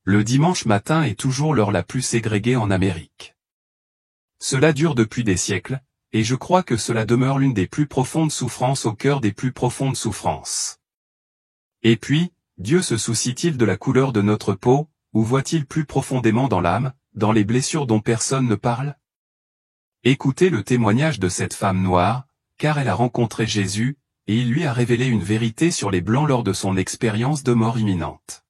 Le dimanche matin est toujours l'heure la plus ségrégée en Amérique. Cela dure depuis des siècles, et je crois que cela demeure l'une des plus profondes souffrances au cœur des plus profondes souffrances. Et puis, Dieu se soucie-t-il de la couleur de notre peau, ou voit-il plus profondément dans l'âme, dans les blessures dont personne ne parle? Écoutez le témoignage de cette femme noire, car elle a rencontré Jésus, et il lui a révélé une vérité sur les Blancs lors de son expérience de mort imminente.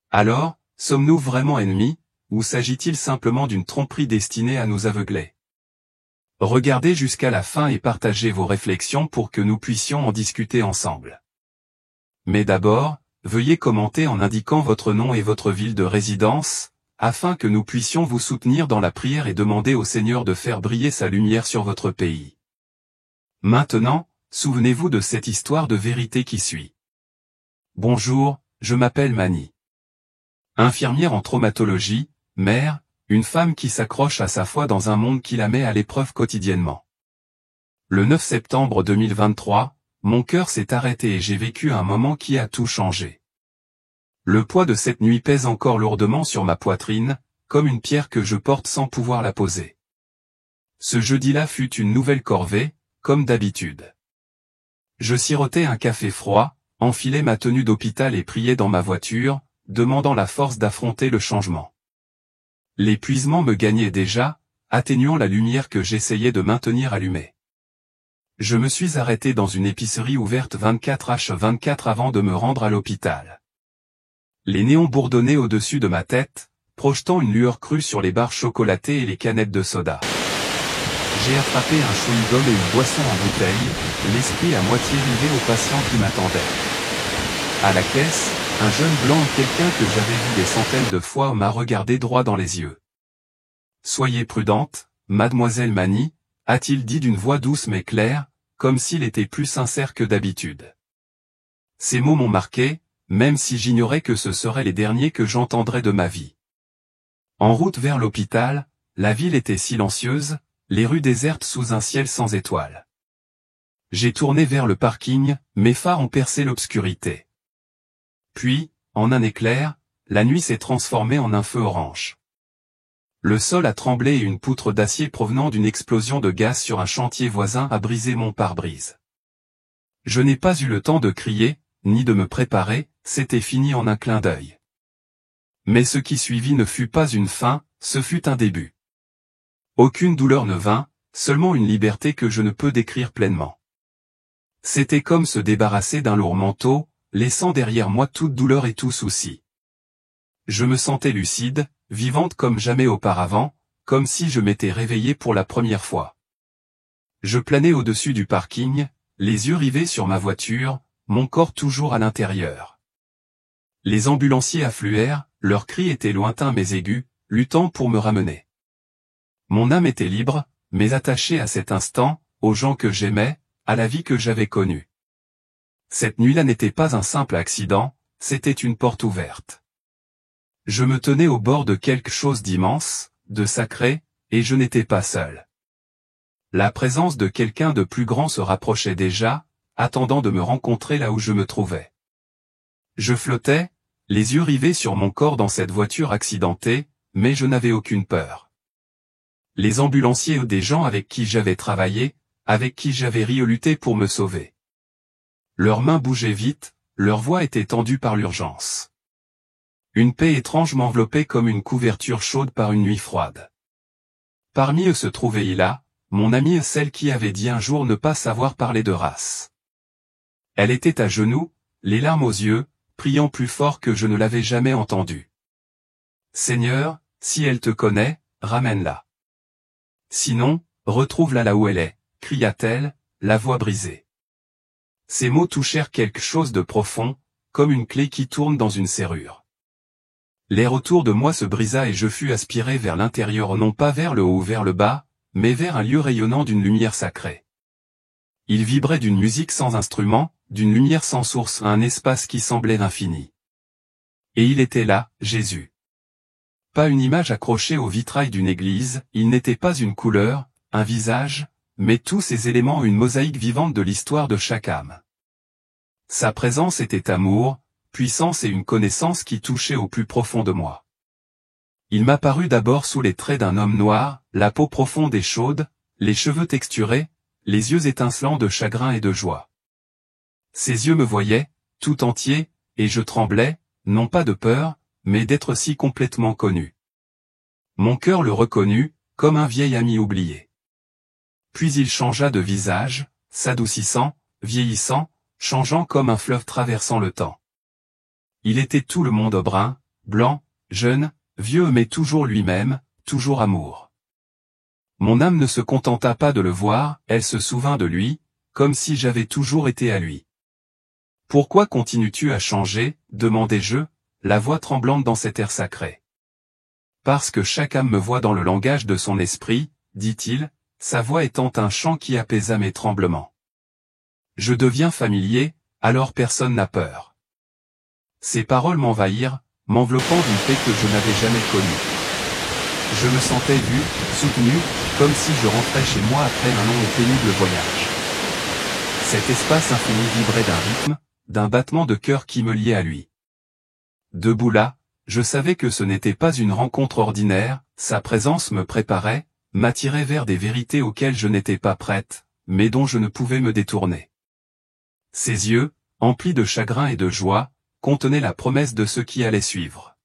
Alors, sommes-nous vraiment ennemis, ou s'agit-il simplement d'une tromperie destinée à nous aveugler? Regardez jusqu'à la fin et partagez vos réflexions pour que nous puissions en discuter ensemble. Mais d'abord, veuillez commenter en indiquant votre nom et votre ville de résidence, afin que nous puissions vous soutenir dans la prière et demander au Seigneur de faire briller sa lumière sur votre pays. Maintenant, souvenez-vous de cette histoire de vérité qui suit. Bonjour, je m'appelle Mani. Infirmière en traumatologie, mère, une femme qui s'accroche à sa foi dans un monde qui la met à l'épreuve quotidiennement. Le 9 septembre 2023, mon cœur s'est arrêté et j'ai vécu un moment qui a tout changé. Le poids de cette nuit pèse encore lourdement sur ma poitrine, comme une pierre que je porte sans pouvoir la poser. Ce jeudi-là fut une nouvelle corvée, comme d'habitude. Je sirotais un café froid, enfilais ma tenue d'hôpital et priais dans ma voiture, demandant la force d'affronter le changement. L'épuisement me gagnait déjà, atténuant la lumière que j'essayais de maintenir allumée. Je me suis arrêté dans une épicerie ouverte 24h24 avant de me rendre à l'hôpital. Les néons bourdonnaient au-dessus de ma tête, projetant une lueur crue sur les barres chocolatées et les canettes de soda. J'ai attrapé un chewing-gum et une boisson en bouteille, l'esprit à moitié rivé au patient qui m'attendait. À la caisse, un jeune blanc et quelqu'un que j'avais vu des centaines de fois m'a regardé droit dans les yeux. « Soyez prudente, mademoiselle Mani », a-t-il dit d'une voix douce mais claire, comme s'il était plus sincère que d'habitude. Ces mots m'ont marqué, même si j'ignorais que ce seraient les derniers que j'entendrais de ma vie. En route vers l'hôpital, la ville était silencieuse, les rues désertes sous un ciel sans étoiles. J'ai tourné vers le parking, mes phares ont percé l'obscurité. Puis, en un éclair, la nuit s'est transformée en un feu orange. Le sol a tremblé et une poutre d'acier provenant d'une explosion de gaz sur un chantier voisin a brisé mon pare-brise. Je n'ai pas eu le temps de crier, ni de me préparer, c'était fini en un clin d'œil. Mais ce qui suivit ne fut pas une fin, ce fut un début. Aucune douleur ne vint, seulement une liberté que je ne peux décrire pleinement. C'était comme se débarrasser d'un lourd manteau, laissant derrière moi toute douleur et tout souci. Je me sentais lucide, vivante comme jamais auparavant, comme si je m'étais réveillé pour la première fois. Je planais au-dessus du parking, les yeux rivés sur ma voiture, mon corps toujours à l'intérieur. Les ambulanciers affluèrent, leurs cris étaient lointains mais aigus, luttant pour me ramener. Mon âme était libre, mais attachée à cet instant, aux gens que j'aimais, à la vie que j'avais connue. Cette nuit-là n'était pas un simple accident, c'était une porte ouverte. Je me tenais au bord de quelque chose d'immense, de sacré, et je n'étais pas seul. La présence de quelqu'un de plus grand se rapprochait déjà, attendant de me rencontrer là où je me trouvais. Je flottais, les yeux rivés sur mon corps dans cette voiture accidentée, mais je n'avais aucune peur. Les ambulanciers ou des gens avec qui j'avais travaillé, avec qui j'avais ri lutté pour me sauver. Leurs mains bougeaient vite, leur voix était tendue par l'urgence. Une paix étrange m'enveloppait comme une couverture chaude par une nuit froide. Parmi eux se trouvait Hila, mon amie, celle qui avait dit un jour ne pas savoir parler de race. Elle était à genoux, les larmes aux yeux, priant plus fort que je ne l'avais jamais entendue. « Seigneur, si elle te connaît, ramène-la. Sinon, retrouve-la là où elle est, » cria-t-elle, la voix brisée. Ces mots touchèrent quelque chose de profond, comme une clé qui tourne dans une serrure. L'air autour de moi se brisa et je fus aspiré vers l'intérieur, non pas vers le haut ou vers le bas, mais vers un lieu rayonnant d'une lumière sacrée. Il vibrait d'une musique sans instrument, d'une lumière sans source, un espace qui semblait infini. Et il était là, Jésus. Pas une image accrochée au vitrail d'une église, il n'était pas une couleur, un visage, mais tous ces éléments une mosaïque vivante de l'histoire de chaque âme. Sa présence était amour, puissance et une connaissance qui touchaient au plus profond de moi. Il m'apparut d'abord sous les traits d'un homme noir, la peau profonde et chaude, les cheveux texturés, les yeux étincelants de chagrin et de joie. Ses yeux me voyaient, tout entier, et je tremblais, non pas de peur, mais d'être si complètement connu. Mon cœur le reconnut, comme un vieil ami oublié. Puis il changea de visage, s'adoucissant, vieillissant, changeant comme un fleuve traversant le temps. Il était tout le monde brun, blanc, jeune, vieux mais toujours lui-même, toujours amour. Mon âme ne se contenta pas de le voir, elle se souvint de lui, comme si j'avais toujours été à lui. « Pourquoi continues-tu à changer ?» demandai-je, la voix tremblante dans cet air sacré. « Parce que chaque âme me voit dans le langage de son esprit, dit-il, sa voix étant un chant qui apaisa mes tremblements. Je deviens familier, alors personne n'a peur. » Ces paroles m'envahirent, m'enveloppant d'une paix que je n'avais jamais connue. Je me sentais vu, soutenu, comme si je rentrais chez moi après un long et pénible voyage. Cet espace infini vibrait d'un rythme, d'un battement de cœur qui me liait à lui. Debout là, je savais que ce n'était pas une rencontre ordinaire, sa présence me préparait, m'attirait vers des vérités auxquelles je n'étais pas prête, mais dont je ne pouvais me détourner. Ses yeux, emplis de chagrin et de joie, contenaient la promesse de ce qui allait suivre.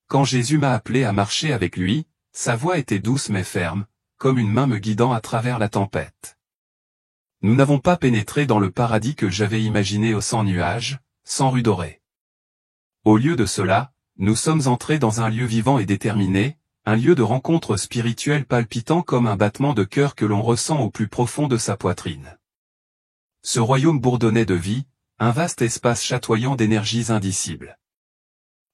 Quand Jésus m'a appelé à marcher avec lui, sa voix était douce mais ferme, comme une main me guidant à travers la tempête. Nous n'avons pas pénétré dans le paradis que j'avais imaginé sans nuages, sans rue dorée. Au lieu de cela, nous sommes entrés dans un lieu vivant et déterminé, un lieu de rencontre spirituelle palpitant comme un battement de cœur que l'on ressent au plus profond de sa poitrine. Ce royaume bourdonnait de vie, un vaste espace chatoyant d'énergies indicibles.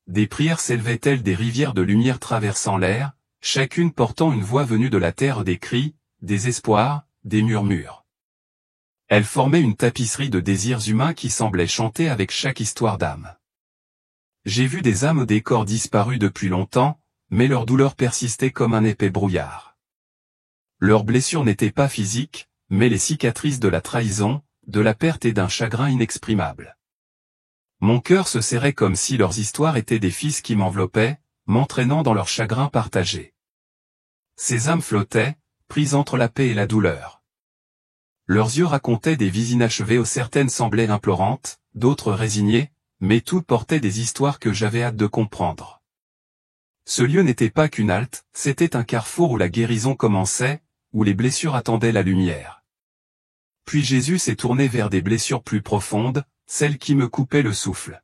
Des prières s'élevaient telles des rivières de lumière traversant l'air, chacune portant une voix venue de la terre, des cris, des espoirs, des murmures. Elles formaient une tapisserie de désirs humains qui semblaient chanter avec chaque histoire d'âme. J'ai vu des âmes au décor disparus depuis longtemps, mais leur douleur persistait comme un épais brouillard. Leurs blessures n'étaient pas physiques, mais les cicatrices de la trahison, de la perte et d'un chagrin inexprimable. Mon cœur se serrait comme si leurs histoires étaient des fils qui m'enveloppaient, m'entraînant dans leur chagrin partagé. Ces âmes flottaient, prises entre la paix et la douleur. Leurs yeux racontaient des vies inachevées où certaines semblaient implorantes, d'autres résignées, mais toutes portaient des histoires que j'avais hâte de comprendre. Ce lieu n'était pas qu'une halte, c'était un carrefour où la guérison commençait, où les blessures attendaient la lumière. Puis Jésus s'est tourné vers des blessures plus profondes, celles qui me coupaient le souffle.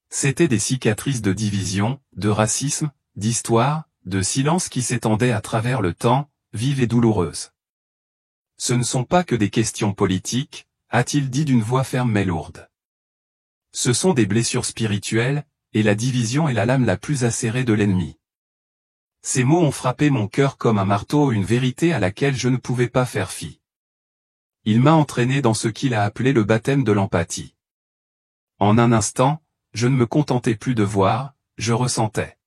C'étaient des cicatrices de division, de racisme, d'histoire, de silence qui s'étendaient à travers le temps, vives et douloureuses. Ce ne sont pas que des questions politiques, a-t-il dit d'une voix ferme mais lourde. Ce sont des blessures spirituelles, et la division est la lame la plus acérée de l'ennemi. Ces mots ont frappé mon cœur comme un marteau, une vérité à laquelle je ne pouvais pas faire fi. Il m'a entraîné dans ce qu'il a appelé le baptême de l'empathie. En un instant, je ne me contentais plus de voir, je ressentais.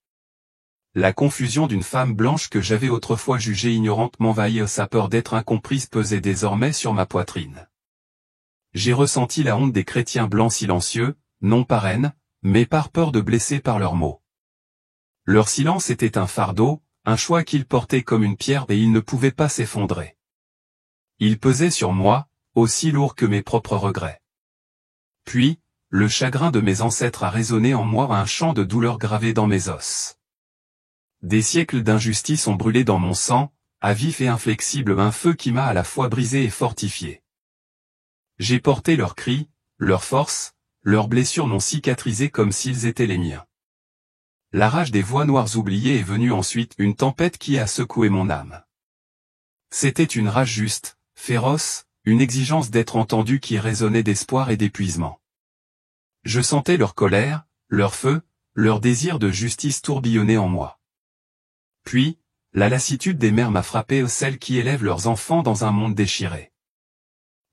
La confusion d'une femme blanche que j'avais autrefois jugée ignorante m'envahit, sa peur d'être incomprise pesait désormais sur ma poitrine. J'ai ressenti la honte des chrétiens blancs silencieux, non par haine, mais par peur de blesser par leurs mots. Leur silence était un fardeau, un choix qu'ils portaient comme une pierre et ils ne pouvaient pas s'effondrer. Il pesait sur moi, aussi lourd que mes propres regrets. Puis, le chagrin de mes ancêtres a résonné en moi un chant de douleur gravé dans mes os. Des siècles d'injustice ont brûlé dans mon sang, à vif et inflexible, un feu qui m'a à la fois brisé et fortifié. J'ai porté leurs cris, leurs forces, leurs blessures non cicatrisées comme s'ils étaient les miens. La rage des voix noires oubliées est venue ensuite, une tempête qui a secoué mon âme. C'était une rage juste, féroce, une exigence d'être entendu qui résonnait d'espoir et d'épuisement. Je sentais leur colère, leur feu, leur désir de justice tourbillonner en moi. Puis, la lassitude des mères m'a frappé, celles qui élèvent leurs enfants dans un monde déchiré.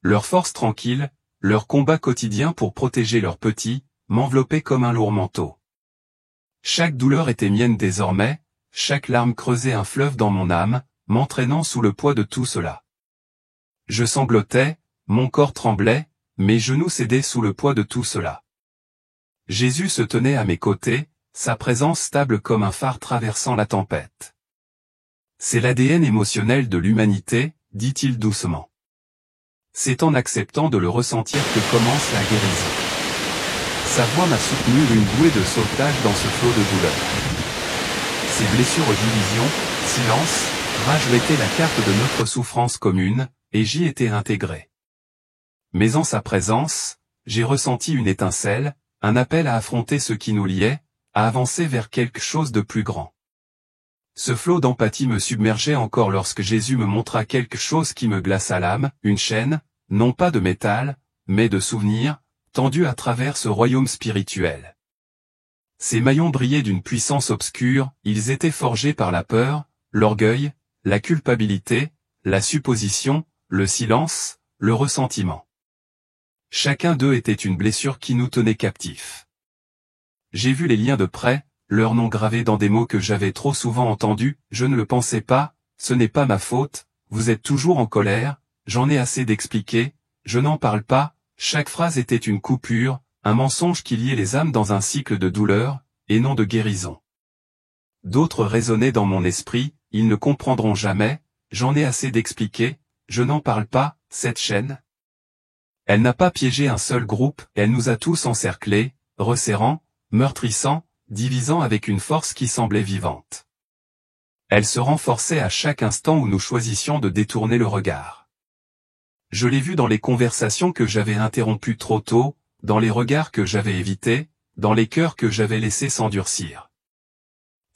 Leur force tranquille, leur combat quotidien pour protéger leurs petits, m'enveloppait comme un lourd manteau. Chaque douleur était mienne désormais, chaque larme creusait un fleuve dans mon âme, m'entraînant sous le poids de tout cela. Je sanglotais, mon corps tremblait, mes genoux cédaient sous le poids de tout cela. Jésus se tenait à mes côtés, sa présence stable comme un phare traversant la tempête. C'est l'ADN émotionnel de l'humanité, dit-il doucement. C'est en acceptant de le ressentir que commence la guérison. Sa voix m'a soutenu une bouée de sauvetage dans ce flot de douleur. Ses blessures aux divisions, silence, rage mettaient la carte de notre souffrance commune, et j'y étais intégré. Mais en sa présence, j'ai ressenti une étincelle, un appel à affronter ce qui nous liait, à avancer vers quelque chose de plus grand. Ce flot d'empathie me submergeait encore lorsque Jésus me montra quelque chose qui me glaça l'âme, une chaîne, non pas de métal, mais de souvenirs, tendue à travers ce royaume spirituel. Ces maillons brillaient d'une puissance obscure, ils étaient forgés par la peur, l'orgueil, la culpabilité, la supposition, le silence, le ressentiment. Chacun d'eux était une blessure qui nous tenait captifs. J'ai vu les liens de près, leurs noms gravés dans des mots que j'avais trop souvent entendus, je ne le pensais pas, ce n'est pas ma faute, vous êtes toujours en colère, j'en ai assez d'expliquer, je n'en parle pas, chaque phrase était une coupure, un mensonge qui liait les âmes dans un cycle de douleur, et non de guérison. D'autres résonnaient dans mon esprit, ils ne comprendront jamais, j'en ai assez d'expliquer, je n'en parle pas, cette chaîne. Elle n'a pas piégé un seul groupe, elle nous a tous encerclés, resserrant, meurtrissant, divisant avec une force qui semblait vivante. Elle se renforçait à chaque instant où nous choisissions de détourner le regard. Je l'ai vu dans les conversations que j'avais interrompues trop tôt, dans les regards que j'avais évités, dans les cœurs que j'avais laissés s'endurcir.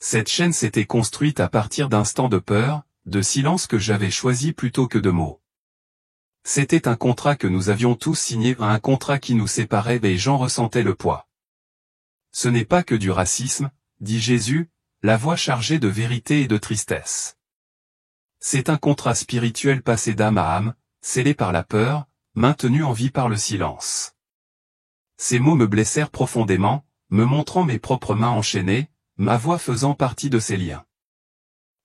Cette chaîne s'était construite à partir d'instants de peur, de silence que j'avais choisi plutôt que de mots. C'était un contrat que nous avions tous signé, un contrat qui nous séparait et j'en ressentais le poids. Ce n'est pas que du racisme, dit Jésus, la voix chargée de vérité et de tristesse. C'est un contrat spirituel passé d'âme à âme, scellé par la peur, maintenu en vie par le silence. Ces mots me blessèrent profondément, me montrant mes propres mains enchaînées, ma voix faisant partie de ces liens.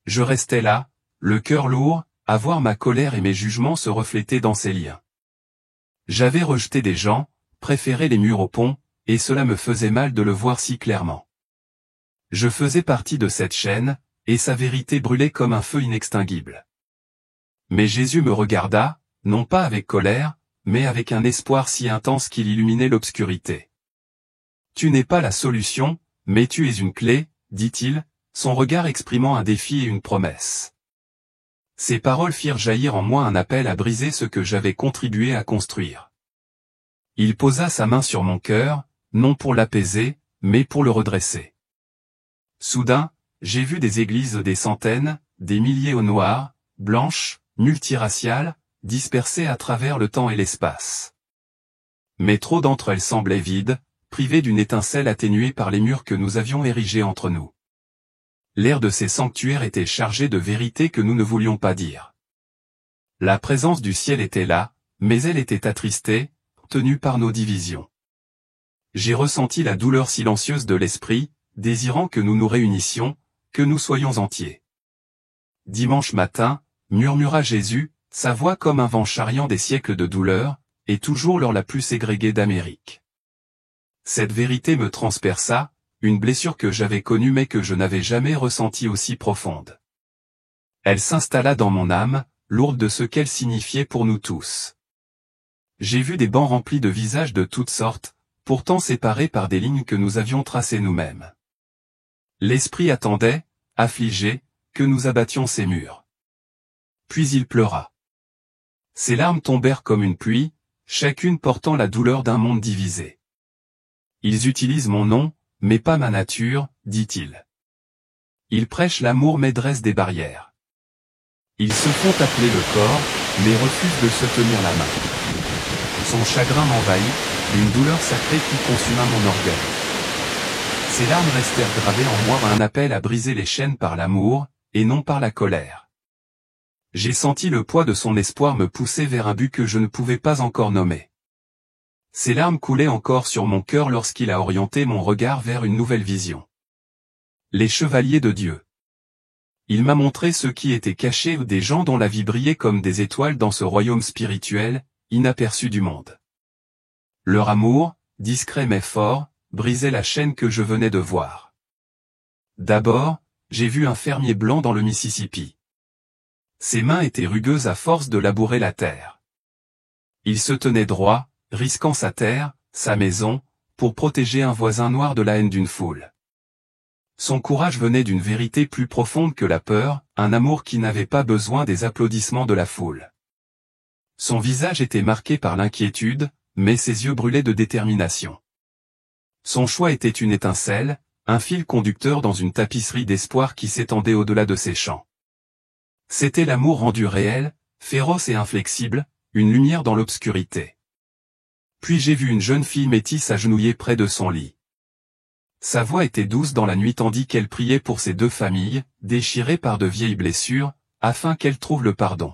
Je restais là, le cœur lourd, à voir ma colère et mes jugements se refléter dans ces liens. J'avais rejeté des gens, préféré les murs au pont, et cela me faisait mal de le voir si clairement. Je faisais partie de cette chaîne, et sa vérité brûlait comme un feu inextinguible. Mais Jésus me regarda, non pas avec colère, mais avec un espoir si intense qu'il illuminait l'obscurité. Tu n'es pas la solution, mais tu es une clé, dit-il, son regard exprimant un défi et une promesse. Ces paroles firent jaillir en moi un appel à briser ce que j'avais contribué à construire. Il posa sa main sur mon cœur, non pour l'apaiser, mais pour le redresser. Soudain, j'ai vu des églises des centaines, des milliers au noir, blanches, multiraciales, dispersées à travers le temps et l'espace. Mais trop d'entre elles semblaient vides, privées d'une étincelle atténuée par les murs que nous avions érigés entre nous. L'air de ces sanctuaires était chargé de vérités que nous ne voulions pas dire. La présence du ciel était là, mais elle était attristée, tenue par nos divisions. J'ai ressenti la douleur silencieuse de l'esprit, désirant que nous nous réunissions, que nous soyons entiers. Dimanche matin, murmura Jésus, sa voix comme un vent charriant des siècles de douleur, et toujours l'heure la plus ségrégée d'Amérique. Cette vérité me transperça, une blessure que j'avais connue mais que je n'avais jamais ressentie aussi profonde. Elle s'installa dans mon âme, lourde de ce qu'elle signifiait pour nous tous. J'ai vu des bancs remplis de visages de toutes sortes, pourtant séparés par des lignes que nous avions tracées nous-mêmes. L'esprit attendait, affligé, que nous abattions ces murs. Puis il pleura. Ses larmes tombèrent comme une pluie, chacune portant la douleur d'un monde divisé. Ils utilisent mon nom, mais pas ma nature, dit-il. Ils prêchent l'amour mais dressent des barrières. Ils se font appeler le corps, mais refusent de se tenir la main. Son chagrin m'envahit, une douleur sacrée qui consuma mon orgueil. Ces larmes restèrent gravées en moi un appel à briser les chaînes par l'amour, et non par la colère. J'ai senti le poids de son espoir me pousser vers un but que je ne pouvais pas encore nommer. Ces larmes coulaient encore sur mon cœur lorsqu'il a orienté mon regard vers une nouvelle vision. Les chevaliers de Dieu. Il m'a montré ceux qui étaient cachés, des gens dont la vie brillait comme des étoiles dans ce royaume spirituel, inaperçu du monde. Leur amour, discret mais fort, brisait la chaîne que je venais de voir. D'abord, j'ai vu un fermier blanc dans le Mississippi. Ses mains étaient rugueuses à force de labourer la terre. Il se tenait droit, risquant sa terre, sa maison, pour protéger un voisin noir de la haine d'une foule. Son courage venait d'une vérité plus profonde que la peur, un amour qui n'avait pas besoin des applaudissements de la foule. Son visage était marqué par l'inquiétude, mais ses yeux brûlaient de détermination. Son choix était une étincelle, un fil conducteur dans une tapisserie d'espoir qui s'étendait au-delà de ses champs. C'était l'amour rendu réel, féroce et inflexible, une lumière dans l'obscurité. Puis j'ai vu une jeune fille métisse agenouillée près de son lit. Sa voix était douce dans la nuit tandis qu'elle priait pour ses deux familles, déchirées par de vieilles blessures, afin qu'elles trouvent le pardon.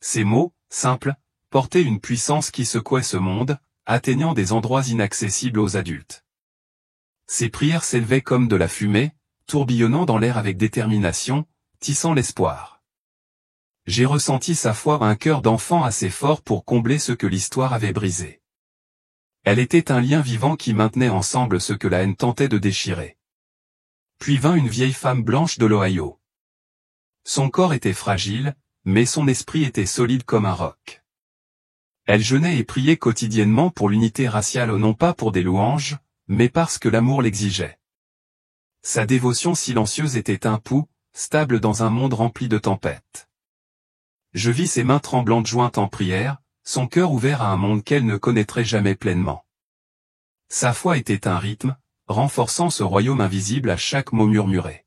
Ces mots, simples, portaient une puissance qui secouait ce monde, atteignant des endroits inaccessibles aux adultes. Ses prières s'élevaient comme de la fumée, tourbillonnant dans l'air avec détermination, tissant l'espoir. J'ai ressenti sa foi, un cœur d'enfant assez fort pour combler ce que l'histoire avait brisé. Elle était un lien vivant qui maintenait ensemble ce que la haine tentait de déchirer. Puis vint une vieille femme blanche de l'Ohio. Son corps était fragile, mais son esprit était solide comme un roc. Elle jeûnait et priait quotidiennement pour l'unité raciale, non pas pour des louanges, mais parce que l'amour l'exigeait. Sa dévotion silencieuse était un pouls, stable dans un monde rempli de tempêtes. Je vis ses mains tremblantes jointes en prière, son cœur ouvert à un monde qu'elle ne connaîtrait jamais pleinement. Sa foi était un rythme, renforçant ce royaume invisible à chaque mot murmuré.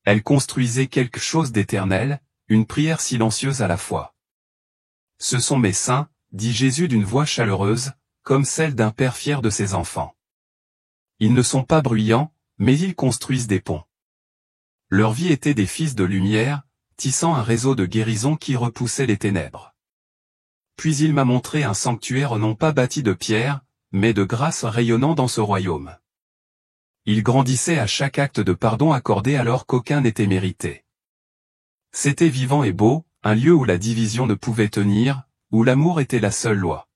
Elle construisait quelque chose d'éternel, une prière silencieuse à la fois. Ce sont mes saints, dit Jésus d'une voix chaleureuse, comme celle d'un père fier de ses enfants. Ils ne sont pas bruyants, mais ils construisent des ponts. Leur vie était des fils de lumière, tissant un réseau de guérison qui repoussait les ténèbres. Puis il m'a montré un sanctuaire non pas bâti de pierre, mais de grâce rayonnant dans ce royaume. Il grandissait à chaque acte de pardon accordé alors qu'aucun n'était mérité. C'était vivant et beau, un lieu où la division ne pouvait tenir, où l'amour était la seule loi.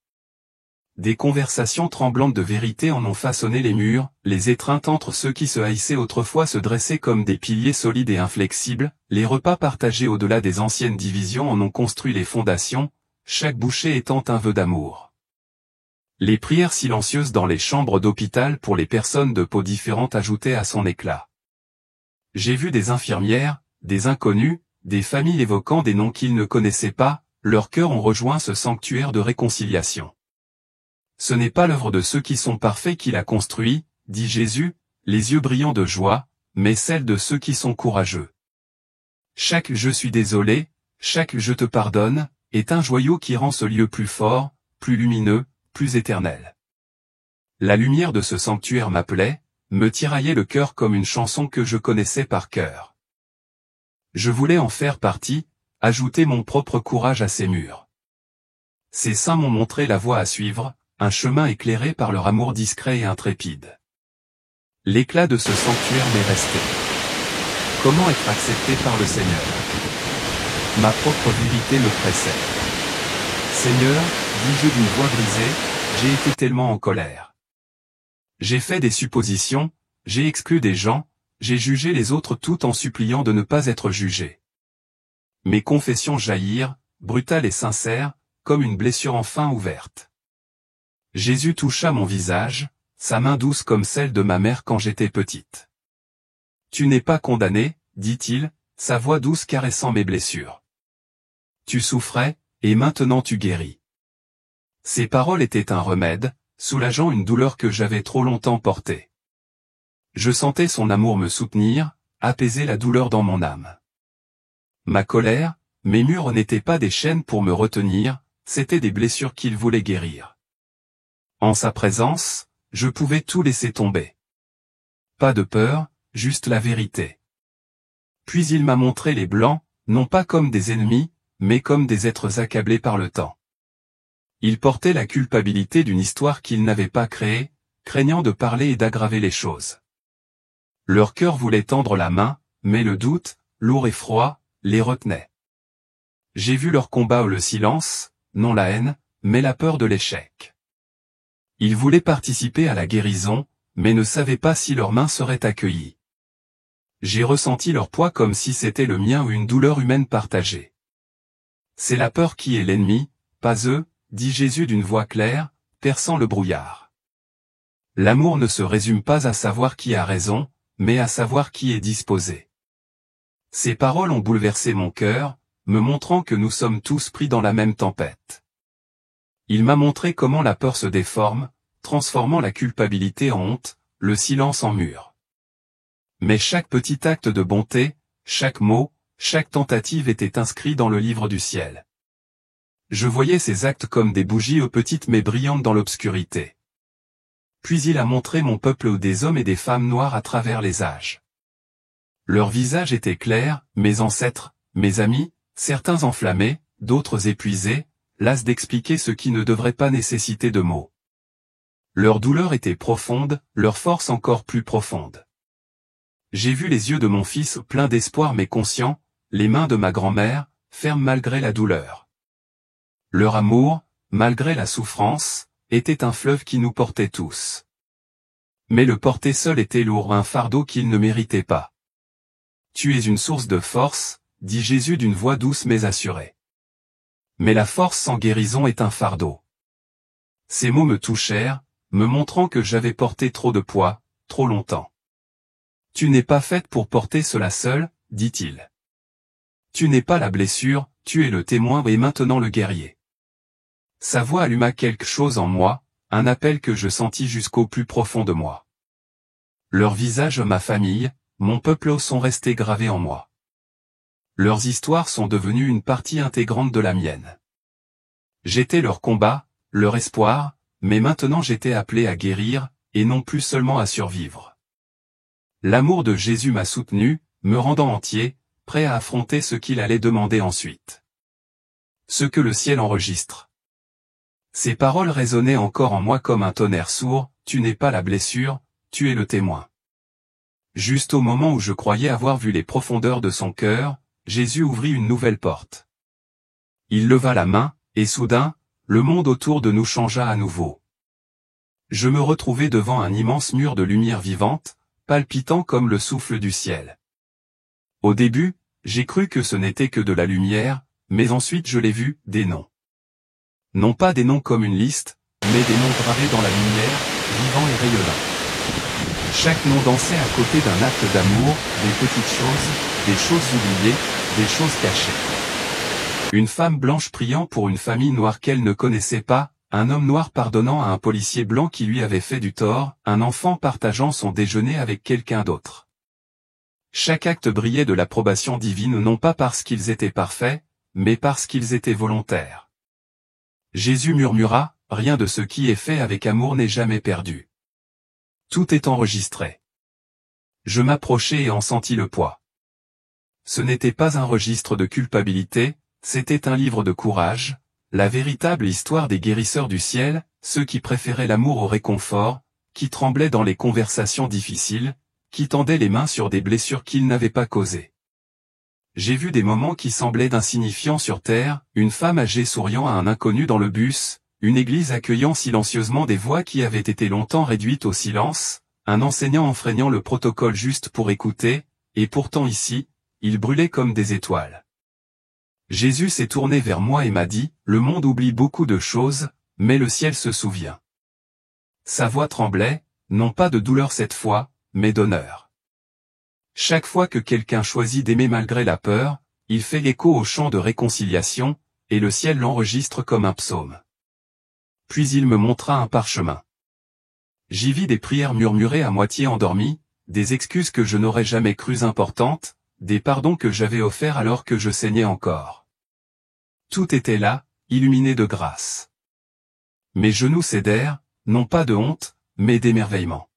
Des conversations tremblantes de vérité en ont façonné les murs, les étreintes entre ceux qui se haïssaient autrefois se dressaient comme des piliers solides et inflexibles, les repas partagés au-delà des anciennes divisions en ont construit les fondations, chaque bouchée étant un vœu d'amour. Les prières silencieuses dans les chambres d'hôpital pour les personnes de peau différente ajoutaient à son éclat. J'ai vu des infirmières, des inconnus, des familles évoquant des noms qu'ils ne connaissaient pas, leurs cœurs ont rejoint ce sanctuaire de réconciliation. Ce n'est pas l'œuvre de ceux qui sont parfaits qui l'a construit, dit Jésus, les yeux brillants de joie, mais celle de ceux qui sont courageux. Chaque « je suis désolé », chaque « je te pardonne » est un joyau qui rend ce lieu plus fort, plus lumineux, plus éternel. La lumière de ce sanctuaire m'appelait, me tiraillait le cœur comme une chanson que je connaissais par cœur. Je voulais en faire partie, ajouter mon propre courage à ces murs. Ces saints m'ont montré la voie à suivre, un chemin éclairé par leur amour discret et intrépide. L'éclat de ce sanctuaire m'est resté. Comment être accepté par le Seigneur? Ma propre vérité me pressait. Seigneur, dis-je d'une voix brisée, j'ai été tellement en colère. J'ai fait des suppositions, j'ai exclu des gens, j'ai jugé les autres tout en suppliant de ne pas être jugé. Mes confessions jaillirent, brutales et sincères, comme une blessure enfin ouverte. Jésus toucha mon visage, sa main douce comme celle de ma mère quand j'étais petite. Tu n'es pas condamné, dit-il, sa voix douce caressant mes blessures. Tu souffrais, et maintenant tu guéris. Ces paroles étaient un remède, soulageant une douleur que j'avais trop longtemps portée. Je sentais son amour me soutenir, apaiser la douleur dans mon âme. Ma colère, mes murs n'étaient pas des chaînes pour me retenir, c'étaient des blessures qu'il voulait guérir. En sa présence, je pouvais tout laisser tomber. Pas de peur, juste la vérité. Puis il m'a montré les blancs, non pas comme des ennemis, mais comme des êtres accablés par le temps. Ils portaient la culpabilité d'une histoire qu'ils n'avaient pas créée, craignant de parler et d'aggraver les choses. Leur cœur voulait tendre la main, mais le doute, lourd et froid, les retenait. J'ai vu leur combat ou le silence, non la haine, mais la peur de l'échec. Ils voulaient participer à la guérison, mais ne savaient pas si leurs mains seraient accueillies. J'ai ressenti leur poids comme si c'était le mien ou une douleur humaine partagée. C'est la peur qui est l'ennemi, pas eux, dit Jésus d'une voix claire, perçant le brouillard. L'amour ne se résume pas à savoir qui a raison, mais à savoir qui est disposé. Ces paroles ont bouleversé mon cœur, me montrant que nous sommes tous pris dans la même tempête. Il m'a montré comment la peur se déforme, transformant la culpabilité en honte, le silence en mur. Mais chaque petit acte de bonté, chaque mot, chaque tentative était inscrit dans le livre du ciel. Je voyais ces actes comme des bougies petites mais brillantes dans l'obscurité. Puis il a montré mon peuple aux des hommes et des femmes noirs à travers les âges. Leurs visages étaient clairs, mes ancêtres, mes amis, certains enflammés, d'autres épuisés, las d'expliquer ce qui ne devrait pas nécessiter de mots. Leur douleur était profonde, leur force encore plus profonde. J'ai vu les yeux de mon fils pleins d'espoir mais conscients, les mains de ma grand-mère, fermes malgré la douleur. Leur amour, malgré la souffrance, était un fleuve qui nous portait tous. Mais le porter seul était lourd, un fardeau qu'il ne méritait pas. Tu es une source de force, dit Jésus d'une voix douce mais assurée. Mais la force sans guérison est un fardeau. Ces mots me touchèrent, me montrant que j'avais porté trop de poids, trop longtemps. Tu n'es pas faite pour porter cela seul, dit-il. Tu n'es pas la blessure, tu es le témoin et maintenant le guerrier. Sa voix alluma quelque chose en moi, un appel que je sentis jusqu'au plus profond de moi. Leurs visages, ma famille, mon peuple sont restés gravés en moi. Leurs histoires sont devenues une partie intégrante de la mienne. J'étais leur combat, leur espoir, mais maintenant j'étais appelé à guérir, et non plus seulement à survivre. L'amour de Jésus m'a soutenu, me rendant entier, prêt à affronter ce qu'il allait demander ensuite. Ce que le ciel enregistre. Ces paroles résonnaient encore en moi comme un tonnerre sourd, tu n'es pas la blessure, tu es le témoin. Juste au moment où je croyais avoir vu les profondeurs de son cœur, Jésus ouvrit une nouvelle porte. Il leva la main, et soudain, le monde autour de nous changea à nouveau. Je me retrouvai devant un immense mur de lumière vivante, palpitant comme le souffle du ciel. Au début, j'ai cru que ce n'était que de la lumière, mais ensuite je l'ai vu, des noms. Non pas des noms comme une liste, mais des noms gravés dans la lumière, vivants et rayonnants. Chaque nom dansait à côté d'un acte d'amour, des petites choses, des choses oubliées, des choses cachées. Une femme blanche priant pour une famille noire qu'elle ne connaissait pas, un homme noir pardonnant à un policier blanc qui lui avait fait du tort, un enfant partageant son déjeuner avec quelqu'un d'autre. Chaque acte brillait de l'approbation divine non pas parce qu'ils étaient parfaits, mais parce qu'ils étaient volontaires. Jésus murmura, « Rien de ce qui est fait avec amour n'est jamais perdu. » Tout est enregistré. Je m'approchai et en sentis le poids. Ce n'était pas un registre de culpabilité, c'était un livre de courage, la véritable histoire des guérisseurs du ciel, ceux qui préféraient l'amour au réconfort, qui tremblaient dans les conversations difficiles, qui tendaient les mains sur des blessures qu'ils n'avaient pas causées. J'ai vu des moments qui semblaient d'insignifiants sur terre, une femme âgée souriant à un inconnu dans le bus, une église accueillant silencieusement des voix qui avaient été longtemps réduites au silence, un enseignant enfreignant le protocole juste pour écouter, et pourtant ici, ils brûlaient comme des étoiles. Jésus s'est tourné vers moi et m'a dit, « Le monde oublie beaucoup de choses, mais le ciel se souvient. » Sa voix tremblait, non pas de douleur cette fois, mais d'honneur. Chaque fois que quelqu'un choisit d'aimer malgré la peur, il fait l'écho au chant de réconciliation, et le ciel l'enregistre comme un psaume. Puis il me montra un parchemin. J'y vis des prières murmurées à moitié endormies, des excuses que je n'aurais jamais crues importantes, des pardons que j'avais offerts alors que je saignais encore. Tout était là, illuminé de grâce. Mes genoux cédèrent, non pas de honte, mais d'émerveillement.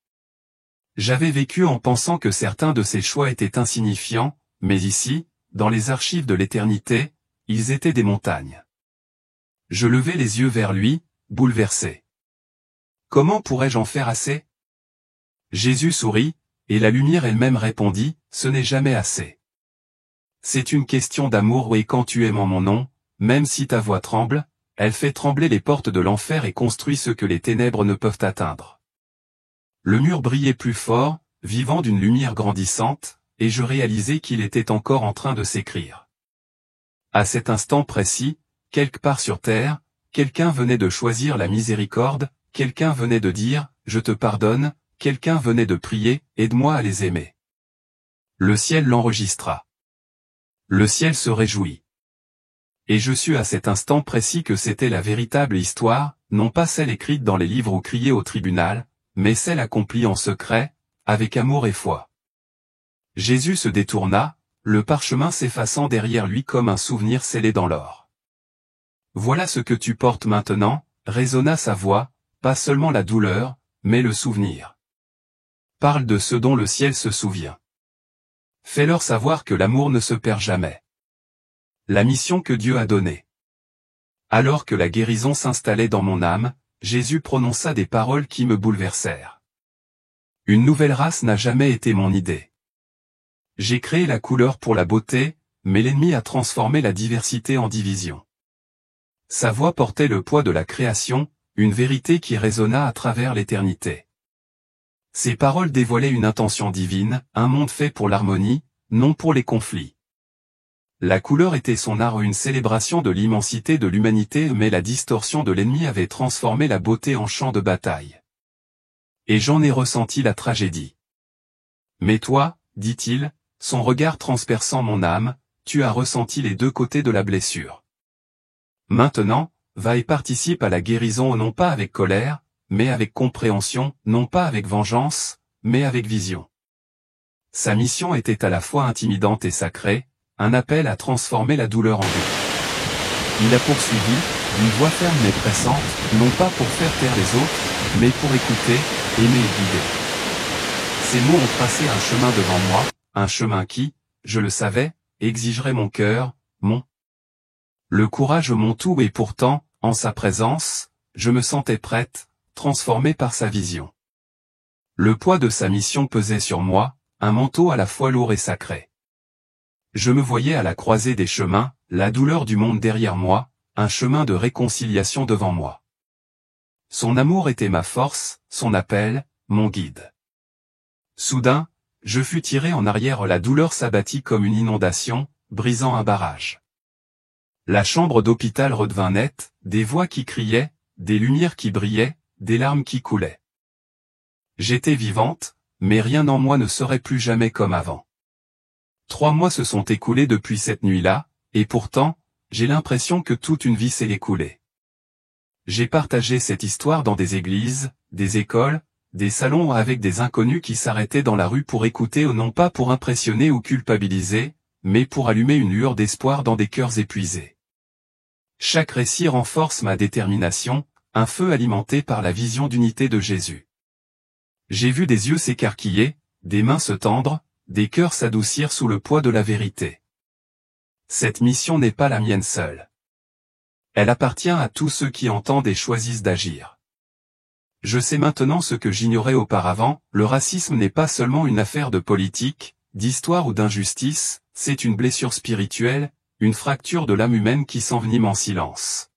J'avais vécu en pensant que certains de ces choix étaient insignifiants, mais ici, dans les archives de l'éternité, ils étaient des montagnes. Je levai les yeux vers lui, bouleversé. Comment pourrais-je en faire assez? Jésus sourit, et la lumière elle-même répondit, ce n'est jamais assez. C'est une question d'amour et quand tu aimes en mon nom, même si ta voix tremble, Elle fait trembler les portes de l'enfer et construit ce que les ténèbres ne peuvent atteindre. Le mur brillait plus fort, vivant d'une lumière grandissante, et je réalisai qu'il était encore en train de s'écrire. À cet instant précis, quelque part sur terre, quelqu'un venait de choisir la miséricorde, quelqu'un venait de dire « Je te pardonne », quelqu'un venait de prier « Aide-moi à les aimer ». Le ciel l'enregistra. Le ciel se réjouit. Et je sus à cet instant précis que c'était la véritable histoire, non pas celle écrite dans les livres ou criée au tribunal, mais celle accomplie en secret, avec amour et foi. Jésus se détourna, le parchemin s'effaçant derrière lui comme un souvenir scellé dans l'or. Voilà ce que tu portes maintenant, résonna sa voix, pas seulement la douleur, mais le souvenir. Parle de ce dont le ciel se souvient. Fais-leur savoir que l'amour ne se perd jamais. La mission que Dieu a donnée. Alors que la guérison s'installait dans mon âme, Jésus prononça des paroles qui me bouleversèrent. Une nouvelle race n'a jamais été mon idée. J'ai créé la couleur pour la beauté, mais l'ennemi a transformé la diversité en division. Sa voix portait le poids de la création, une vérité qui résonna à travers l'éternité. Ses paroles dévoilaient une intention divine, un monde fait pour l'harmonie, non pour les conflits. La couleur était son art, une célébration de l'immensité de l'humanité, mais la distorsion de l'ennemi avait transformé la beauté en champ de bataille. Et j'en ai ressenti la tragédie. Mais toi, dit-il, son regard transperçant mon âme, tu as ressenti les deux côtés de la blessure. Maintenant, va et participe à la guérison non pas avec colère, mais avec compréhension, non pas avec vengeance, mais avec vision. Sa mission était à la fois intimidante et sacrée, un appel à transformer la douleur en vie. Il a poursuivi, d'une voix ferme mais pressante, non pas pour faire taire les autres, mais pour écouter, aimer et guider. Ces mots ont tracé un chemin devant moi, un chemin qui, je le savais, exigerait mon cœur, le courage, mon tout, et pourtant, en sa présence, je me sentais prête, transformée par sa vision. Le poids de sa mission pesait sur moi, un manteau à la fois lourd et sacré. Je me voyais à la croisée des chemins, la douleur du monde derrière moi, un chemin de réconciliation devant moi. Son amour était ma force, son appel, mon guide. Soudain, je fus tiré en arrière, la douleur s'abattit comme une inondation, brisant un barrage. La chambre d'hôpital redevint nette, des voix qui criaient, des lumières qui brillaient, des larmes qui coulaient. J'étais vivante, mais rien en moi ne serait plus jamais comme avant. 3 mois se sont écoulés depuis cette nuit-là, et pourtant, j'ai l'impression que toute une vie s'est écoulée. J'ai partagé cette histoire dans des églises, des écoles, des salons avec des inconnus qui s'arrêtaient dans la rue pour écouter, ou non pas pour impressionner ou culpabiliser, mais pour allumer une lueur d'espoir dans des cœurs épuisés. Chaque récit renforce ma détermination, un feu alimenté par la vision d'unité de Jésus. J'ai vu des yeux s'écarquiller, des mains se tendre, des cœurs s'adoucir sous le poids de la vérité. Cette mission n'est pas la mienne seule. Elle appartient à tous ceux qui entendent et choisissent d'agir. Je sais maintenant ce que j'ignorais auparavant, le racisme n'est pas seulement une affaire de politique, d'histoire ou d'injustice, c'est une blessure spirituelle, une fracture de l'âme humaine qui s'envenime en silence.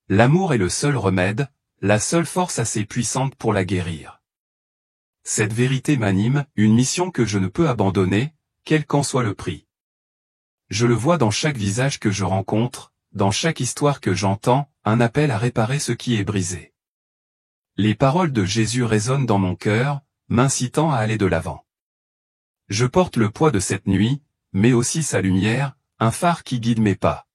L'amour est le seul remède, la seule force assez puissante pour la guérir. Cette vérité m'anime, une mission que je ne peux abandonner, quel qu'en soit le prix. Je le vois dans chaque visage que je rencontre, dans chaque histoire que j'entends, un appel à réparer ce qui est brisé. Les paroles de Jésus résonnent dans mon cœur, m'incitant à aller de l'avant. Je porte le poids de cette nuit, mais aussi sa lumière, un phare qui guide mes pas.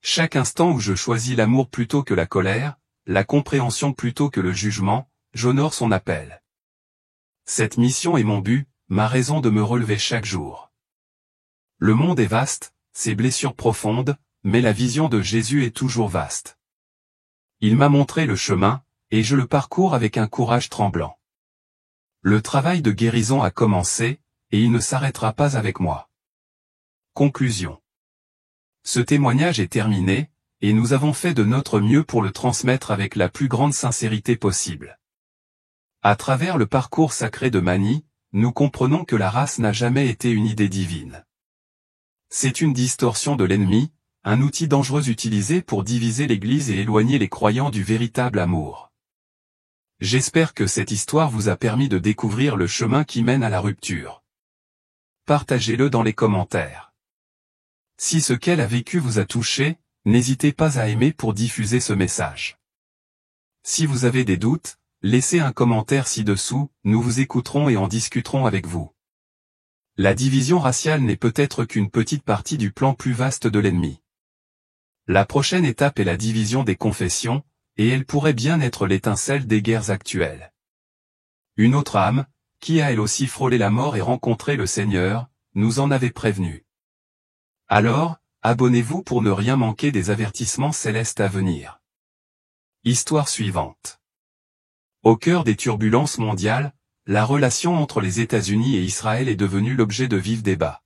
Chaque instant où je choisis l'amour plutôt que la colère, la compréhension plutôt que le jugement, j'honore son appel. Cette mission est mon but, ma raison de me relever chaque jour. Le monde est vaste, ses blessures profondes, mais la vision de Jésus est toujours vaste. Il m'a montré le chemin, et je le parcours avec un courage tremblant. Le travail de guérison a commencé, et il ne s'arrêtera pas avec moi. Conclusion. Ce témoignage est terminé, et nous avons fait de notre mieux pour le transmettre avec la plus grande sincérité possible. À travers le parcours sacré de Mani, nous comprenons que la race n'a jamais été une idée divine. C'est une distorsion de l'ennemi, un outil dangereux utilisé pour diviser l'Église et éloigner les croyants du véritable amour. J'espère que cette histoire vous a permis de découvrir le chemin qui mène à la rupture. Partagez-le dans les commentaires. Si ce qu'elle a vécu vous a touché, n'hésitez pas à aimer pour diffuser ce message. Si vous avez des doutes, laissez un commentaire ci-dessous, nous vous écouterons et en discuterons avec vous. La division raciale n'est peut-être qu'une petite partie du plan plus vaste de l'ennemi. La prochaine étape est la division des confessions, et elle pourrait bien être l'étincelle des guerres actuelles. Une autre âme, qui a elle aussi frôlé la mort et rencontré le Seigneur, nous en avait prévenu. Alors, abonnez-vous pour ne rien manquer des avertissements célestes à venir. Histoire suivante. Au cœur des turbulences mondiales, la relation entre les États-Unis et Israël est devenue l'objet de vifs débats.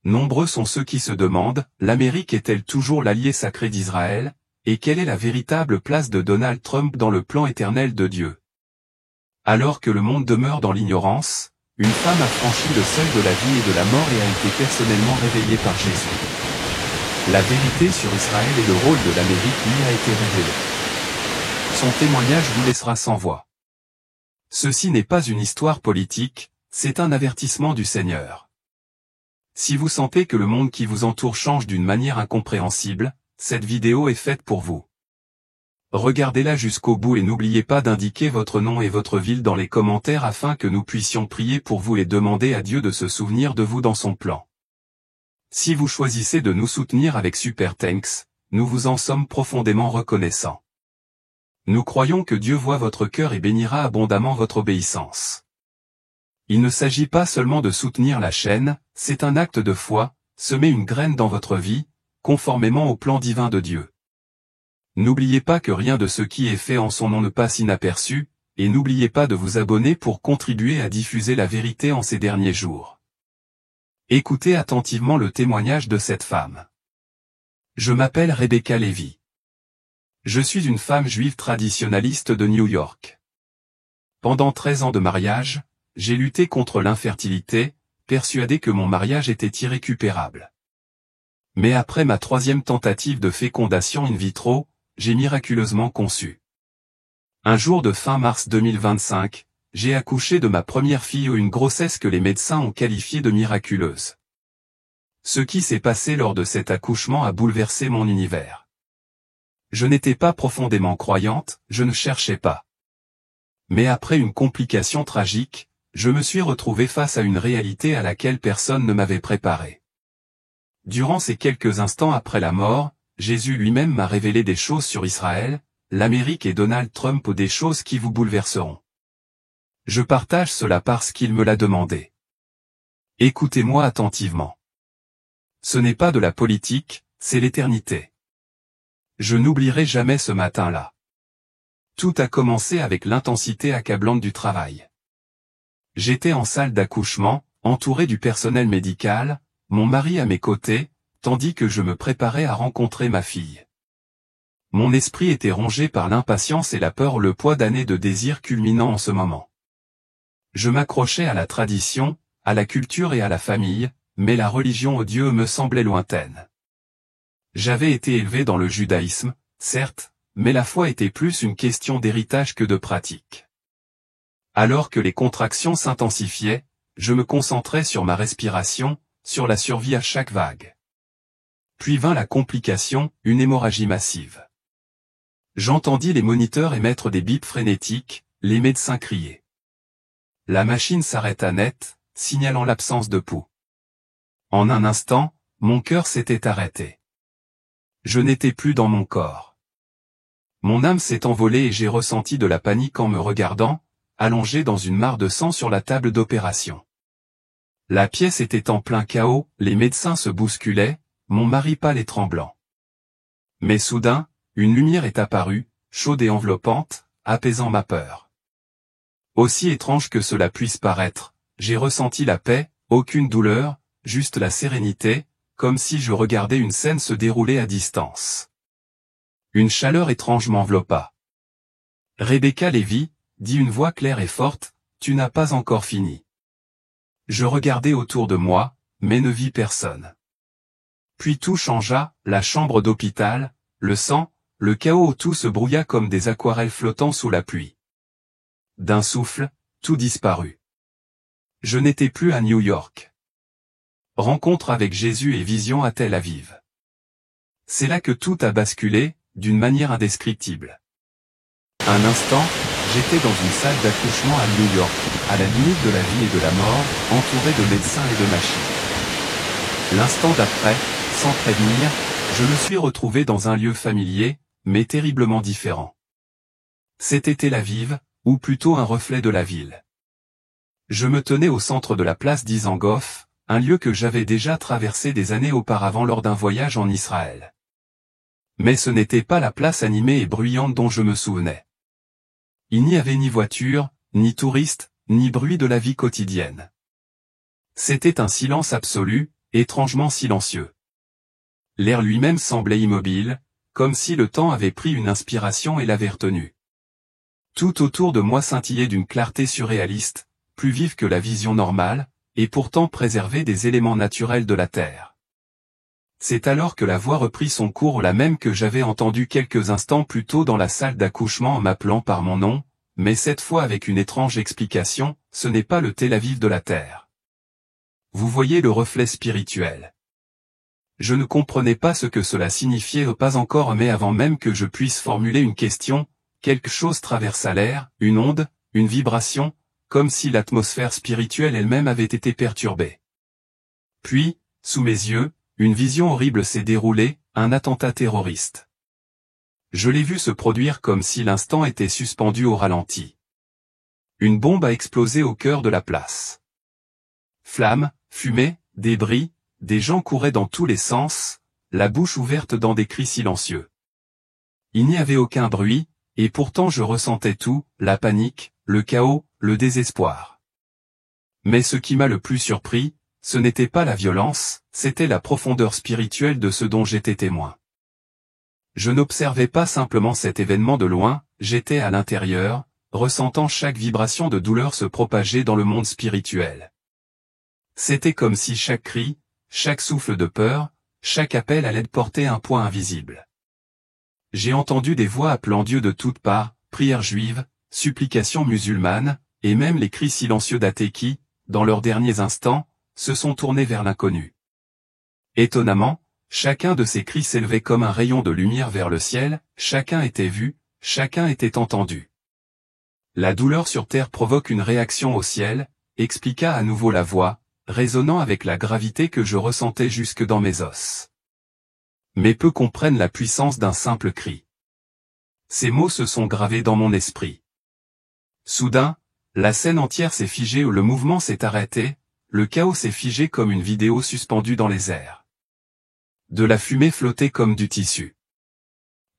Nombreux sont ceux qui se demandent, l'Amérique est-elle toujours l'allié sacré d'Israël, et quelle est la véritable place de Donald Trump dans le plan éternel de Dieu? Alors que le monde demeure dans l'ignorance, une femme a franchi le seuil de la vie et de la mort et a été personnellement réveillée par Jésus. La vérité sur Israël et le rôle de l'Amérique lui a été révélée. Son témoignage vous laissera sans voix. Ceci n'est pas une histoire politique, c'est un avertissement du Seigneur. Si vous sentez que le monde qui vous entoure change d'une manière incompréhensible, cette vidéo est faite pour vous. Regardez-la jusqu'au bout et n'oubliez pas d'indiquer votre nom et votre ville dans les commentaires afin que nous puissions prier pour vous et demander à Dieu de se souvenir de vous dans son plan. Si vous choisissez de nous soutenir avec Super Thanks, nous vous en sommes profondément reconnaissants. Nous croyons que Dieu voit votre cœur et bénira abondamment votre obéissance. Il ne s'agit pas seulement de soutenir la chaîne, c'est un acte de foi, semer une graine dans votre vie, conformément au plan divin de Dieu. N'oubliez pas que rien de ce qui est fait en son nom ne passe inaperçu, et n'oubliez pas de vous abonner pour contribuer à diffuser la vérité en ces derniers jours. Écoutez attentivement le témoignage de cette femme. Je m'appelle Rebecca Levy. Je suis une femme juive traditionnaliste de New York. Pendant 13 ans de mariage, j'ai lutté contre l'infertilité, persuadé que mon mariage était irrécupérable. Mais après ma 3e tentative de fécondation in vitro, j'ai miraculeusement conçu. Un jour de fin mars 2025, j'ai accouché de ma première fille, une grossesse que les médecins ont qualifiée de miraculeuse. Ce qui s'est passé lors de cet accouchement a bouleversé mon univers. Je n'étais pas profondément croyante, je ne cherchais pas. Mais après une complication tragique, je me suis retrouvée face à une réalité à laquelle personne ne m'avait préparé. Durant ces quelques instants après la mort, Jésus lui-même m'a révélé des choses sur Israël, l'Amérique et Donald Trump, des choses qui vous bouleverseront. Je partage cela parce qu'il me l'a demandé. Écoutez-moi attentivement. Ce n'est pas de la politique, c'est l'éternité. Je n'oublierai jamais ce matin-là. Tout a commencé avec l'intensité accablante du travail. J'étais en salle d'accouchement, entouré du personnel médical, mon mari à mes côtés, tandis que je me préparais à rencontrer ma fille. Mon esprit était rongé par l'impatience et la peur, le poids d'années de désir culminant en ce moment. Je m'accrochais à la tradition, à la culture et à la famille, mais la religion au Dieu me semblait lointaine. J'avais été élevé dans le judaïsme, certes, mais la foi était plus une question d'héritage que de pratique. Alors que les contractions s'intensifiaient, je me concentrais sur ma respiration, sur la survie à chaque vague. Puis vint la complication, une hémorragie massive. J'entendis les moniteurs émettre des bips frénétiques, les médecins crier. La machine s'arrêta net, signalant l'absence de pouls. En un instant, mon cœur s'était arrêté. Je n'étais plus dans mon corps. Mon âme s'est envolée et j'ai ressenti de la panique en me regardant, allongé dans une mare de sang sur la table d'opération. La pièce était en plein chaos, les médecins se bousculaient, mon mari pâle et tremblant. Mais soudain, une lumière est apparue, chaude et enveloppante, apaisant ma peur. Aussi étrange que cela puisse paraître, j'ai ressenti la paix, aucune douleur, juste la sérénité, comme si je regardais une scène se dérouler à distance. Une chaleur étrange m'enveloppa. Rebecca Levy, dit une voix claire et forte, tu n'as pas encore fini. Je regardai autour de moi, mais ne vis personne. Puis tout changea, la chambre d'hôpital, le sang, le chaos où tout se brouilla comme des aquarelles flottant sous la pluie. D'un souffle, tout disparut. Je n'étais plus à New York. Rencontre avec Jésus et vision à Tel Aviv. C'est là que tout a basculé, d'une manière indescriptible. Un instant, j'étais dans une salle d'accouchement à New York, à la limite de la vie et de la mort, entouré de médecins et de machines. L'instant d'après, sans prévenir, je me suis retrouvé dans un lieu familier, mais terriblement différent. C'était Tel Aviv, ou plutôt un reflet de la ville. Je me tenais au centre de la place d'Izangoff, un lieu que j'avais déjà traversé des années auparavant lors d'un voyage en Israël. Mais ce n'était pas la place animée et bruyante dont je me souvenais. Il n'y avait ni voiture, ni touristes, ni bruit de la vie quotidienne. C'était un silence absolu, étrangement silencieux. L'air lui-même semblait immobile, comme si le temps avait pris une inspiration et l'avait retenu. Tout autour de moi scintillait d'une clarté surréaliste, plus vive que la vision normale, et pourtant préservée des éléments naturels de la Terre. C'est alors que la voix reprit son cours, la même que j'avais entendue quelques instants plus tôt dans la salle d'accouchement en m'appelant par mon nom, mais cette fois avec une étrange explication, ce n'est pas le Tel Aviv de la Terre. Vous voyez le reflet spirituel. Je ne comprenais pas ce que cela signifiait pas encore, mais avant même que je puisse formuler une question, quelque chose traversa l'air, une onde, une vibration, comme si l'atmosphère spirituelle elle-même avait été perturbée. Puis, sous mes yeux, une vision horrible s'est déroulée, un attentat terroriste. Je l'ai vu se produire comme si l'instant était suspendu au ralenti. Une bombe a explosé au cœur de la place. Flammes, fumée, débris, des gens couraient dans tous les sens, la bouche ouverte dans des cris silencieux. Il n'y avait aucun bruit, et pourtant je ressentais tout, la panique, le chaos, le désespoir. Mais ce qui m'a le plus surpris, ce n'était pas la violence, c'était la profondeur spirituelle de ce dont j'étais témoin. Je n'observais pas simplement cet événement de loin, j'étais à l'intérieur, ressentant chaque vibration de douleur se propager dans le monde spirituel. C'était comme si chaque cri, chaque souffle de peur, chaque appel à l'aide portait un poids invisible. J'ai entendu des voix appelant Dieu de toutes parts, prières juives, supplications musulmanes, et même les cris silencieux d'athées qui, dans leurs derniers instants, se sont tournés vers l'inconnu. Étonnamment, chacun de ces cris s'élevait comme un rayon de lumière vers le ciel, chacun était vu, chacun était entendu. La douleur sur terre provoque une réaction au ciel, expliqua à nouveau la voix, résonnant avec la gravité que je ressentais jusque dans mes os. Mais peu comprennent la puissance d'un simple cri. Ces mots se sont gravés dans mon esprit. Soudain, la scène entière s'est figée, le mouvement s'est arrêté, le chaos s'est figé comme une vidéo suspendue dans les airs. De la fumée flottait comme du tissu.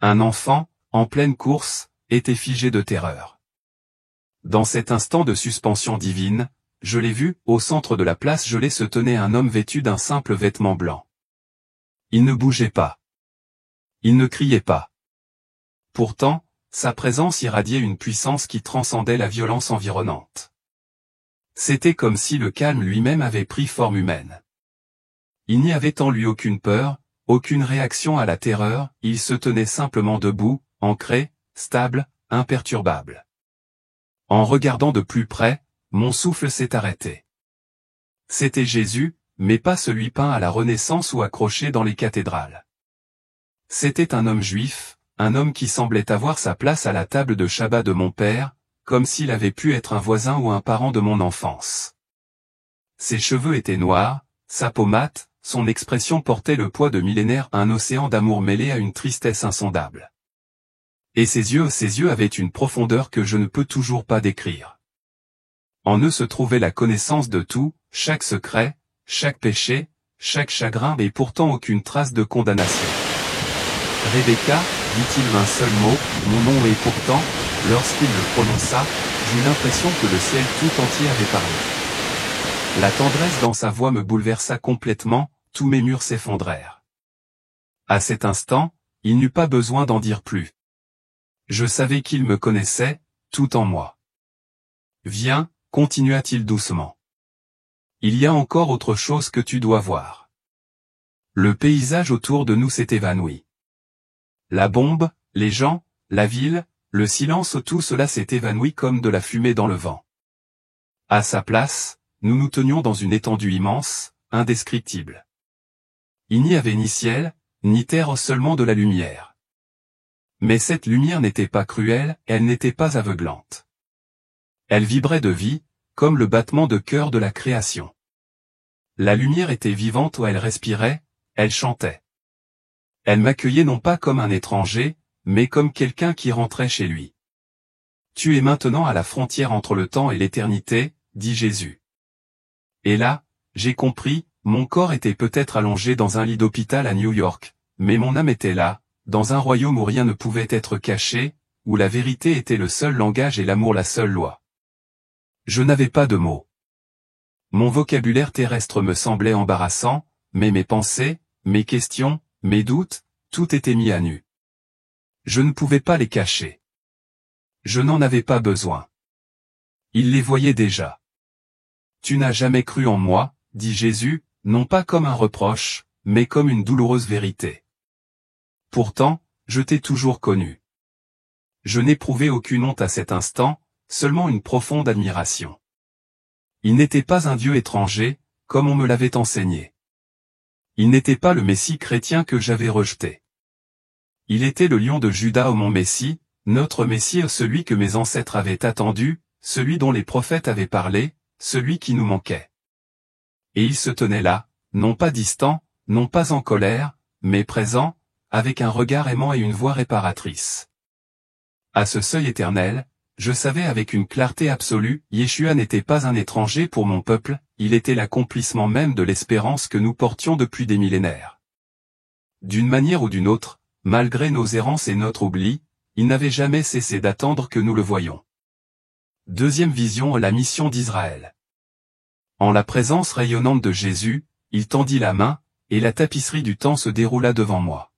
Un enfant, en pleine course, était figé de terreur. Dans cet instant de suspension divine, je l'ai vu, au centre de la place gelée se tenait un homme vêtu d'un simple vêtement blanc. Il ne bougeait pas. Il ne criait pas. Pourtant, sa présence irradiait une puissance qui transcendait la violence environnante. C'était comme si le calme lui-même avait pris forme humaine. Il n'y avait en lui aucune peur, aucune réaction à la terreur, il se tenait simplement debout, ancré, stable, imperturbable. En regardant de plus près, mon souffle s'est arrêté. C'était Jésus, mais pas celui peint à la Renaissance ou accroché dans les cathédrales. C'était un homme juif, un homme qui semblait avoir sa place à la table de Shabbat de mon père, comme s'il avait pu être un voisin ou un parent de mon enfance. Ses cheveux étaient noirs, sa peau mate, son expression portait le poids de millénaires, un océan d'amour mêlé à une tristesse insondable. Et ses yeux avaient une profondeur que je ne peux toujours pas décrire. En eux se trouvait la connaissance de tout, chaque secret, chaque péché, chaque chagrin et pourtant aucune trace de condamnation. Rebecca, dit-il un seul mot, mon nom et pourtant, lorsqu'il le prononça, j'eus l'impression que le ciel tout entier avait parlé. La tendresse dans sa voix me bouleversa complètement, tous mes murs s'effondrèrent. À cet instant, il n'eut pas besoin d'en dire plus. Je savais qu'il me connaissait, tout en moi. Viens, continua-t-il doucement. Il y a encore autre chose que tu dois voir. Le paysage autour de nous s'est évanoui. La bombe, les gens, la ville, le silence, tout cela s'est évanoui comme de la fumée dans le vent. À sa place, nous nous tenions dans une étendue immense, indescriptible. Il n'y avait ni ciel, ni terre, seulement de la lumière. Mais cette lumière n'était pas cruelle, elle n'était pas aveuglante. Elle vibrait de vie, comme le battement de cœur de la création. La lumière était vivante où elle respirait, elle chantait. Elle m'accueillait non pas comme un étranger, mais comme quelqu'un qui rentrait chez lui. Tu es maintenant à la frontière entre le temps et l'éternité, dit Jésus. Et là, j'ai compris, mon corps était peut-être allongé dans un lit d'hôpital à New York, mais mon âme était là, dans un royaume où rien ne pouvait être caché, où la vérité était le seul langage et l'amour la seule loi. Je n'avais pas de mots. Mon vocabulaire terrestre me semblait embarrassant, mais mes pensées, mes questions, mes doutes, tout était mis à nu. Je ne pouvais pas les cacher. Je n'en avais pas besoin. Il les voyait déjà. Tu n'as jamais cru en moi, dit Jésus, non pas comme un reproche, mais comme une douloureuse vérité. Pourtant, je t'ai toujours connu. Je n'éprouvais aucune honte à cet instant, seulement une profonde admiration. Il n'était pas un Dieu étranger, comme on me l'avait enseigné. Il n'était pas le Messie chrétien que j'avais rejeté. Il était le lion de Juda, mon Messie, notre Messie, celui que mes ancêtres avaient attendu, celui dont les prophètes avaient parlé, celui qui nous manquait. Et il se tenait là, non pas distant, non pas en colère, mais présent, avec un regard aimant et une voix réparatrice. À ce seuil éternel, je savais avec une clarté absolue, Yeshua n'était pas un étranger pour mon peuple, il était l'accomplissement même de l'espérance que nous portions depuis des millénaires. D'une manière ou d'une autre, malgré nos errances et notre oubli, il n'avait jamais cessé d'attendre que nous le voyions. Deuxième vision, la mission d'Israël. En la présence rayonnante de Jésus, il tendit la main, et la tapisserie du temps se déroula devant moi.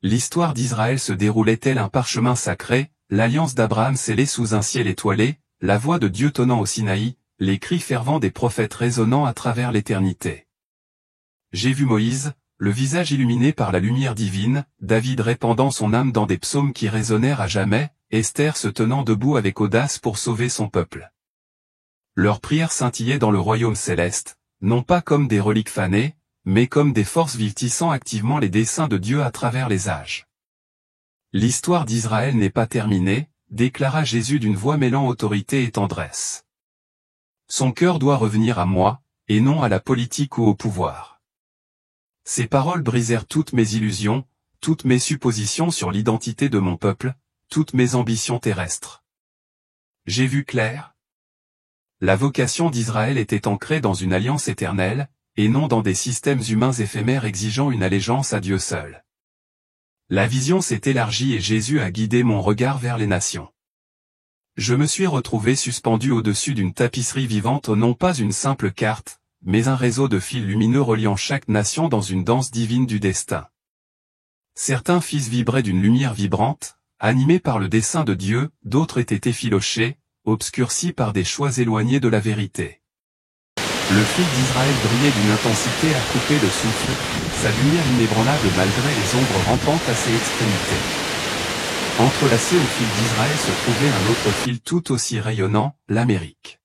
L'histoire d'Israël se déroulait tel un parchemin sacré, l'alliance d'Abraham scellée sous un ciel étoilé, la voix de Dieu tonnant au Sinaï, les cris fervents des prophètes résonnant à travers l'éternité. J'ai vu Moïse, le visage illuminé par la lumière divine, David répandant son âme dans des psaumes qui résonnèrent à jamais, Esther se tenant debout avec audace pour sauver son peuple. Leurs prières scintillaient dans le royaume céleste, non pas comme des reliques fanées, mais comme des forces vives tissant activement les desseins de Dieu à travers les âges. L'histoire d'Israël n'est pas terminée, déclara Jésus d'une voix mêlant autorité et tendresse. Son cœur doit revenir à moi, et non à la politique ou au pouvoir. Ces paroles brisèrent toutes mes illusions, toutes mes suppositions sur l'identité de mon peuple, toutes mes ambitions terrestres. J'ai vu clair. La vocation d'Israël était ancrée dans une alliance éternelle, et non dans des systèmes humains éphémères exigeant une allégeance à Dieu seul. La vision s'est élargie et Jésus a guidé mon regard vers les nations. Je me suis retrouvé suspendu au-dessus d'une tapisserie vivante, non pas une simple carte, mais un réseau de fils lumineux reliant chaque nation dans une danse divine du destin. Certains fils vibraient d'une lumière vibrante, animés par le dessein de Dieu, d'autres étaient effilochés, obscurcis par des choix éloignés de la vérité. Le fil d'Israël brillait d'une intensité à couper le souffle, sa lumière inébranlable malgré les ombres rampantes à ses extrémités. Entrelacé au fil d'Israël se trouvait un autre fil tout aussi rayonnant, l'Amérique.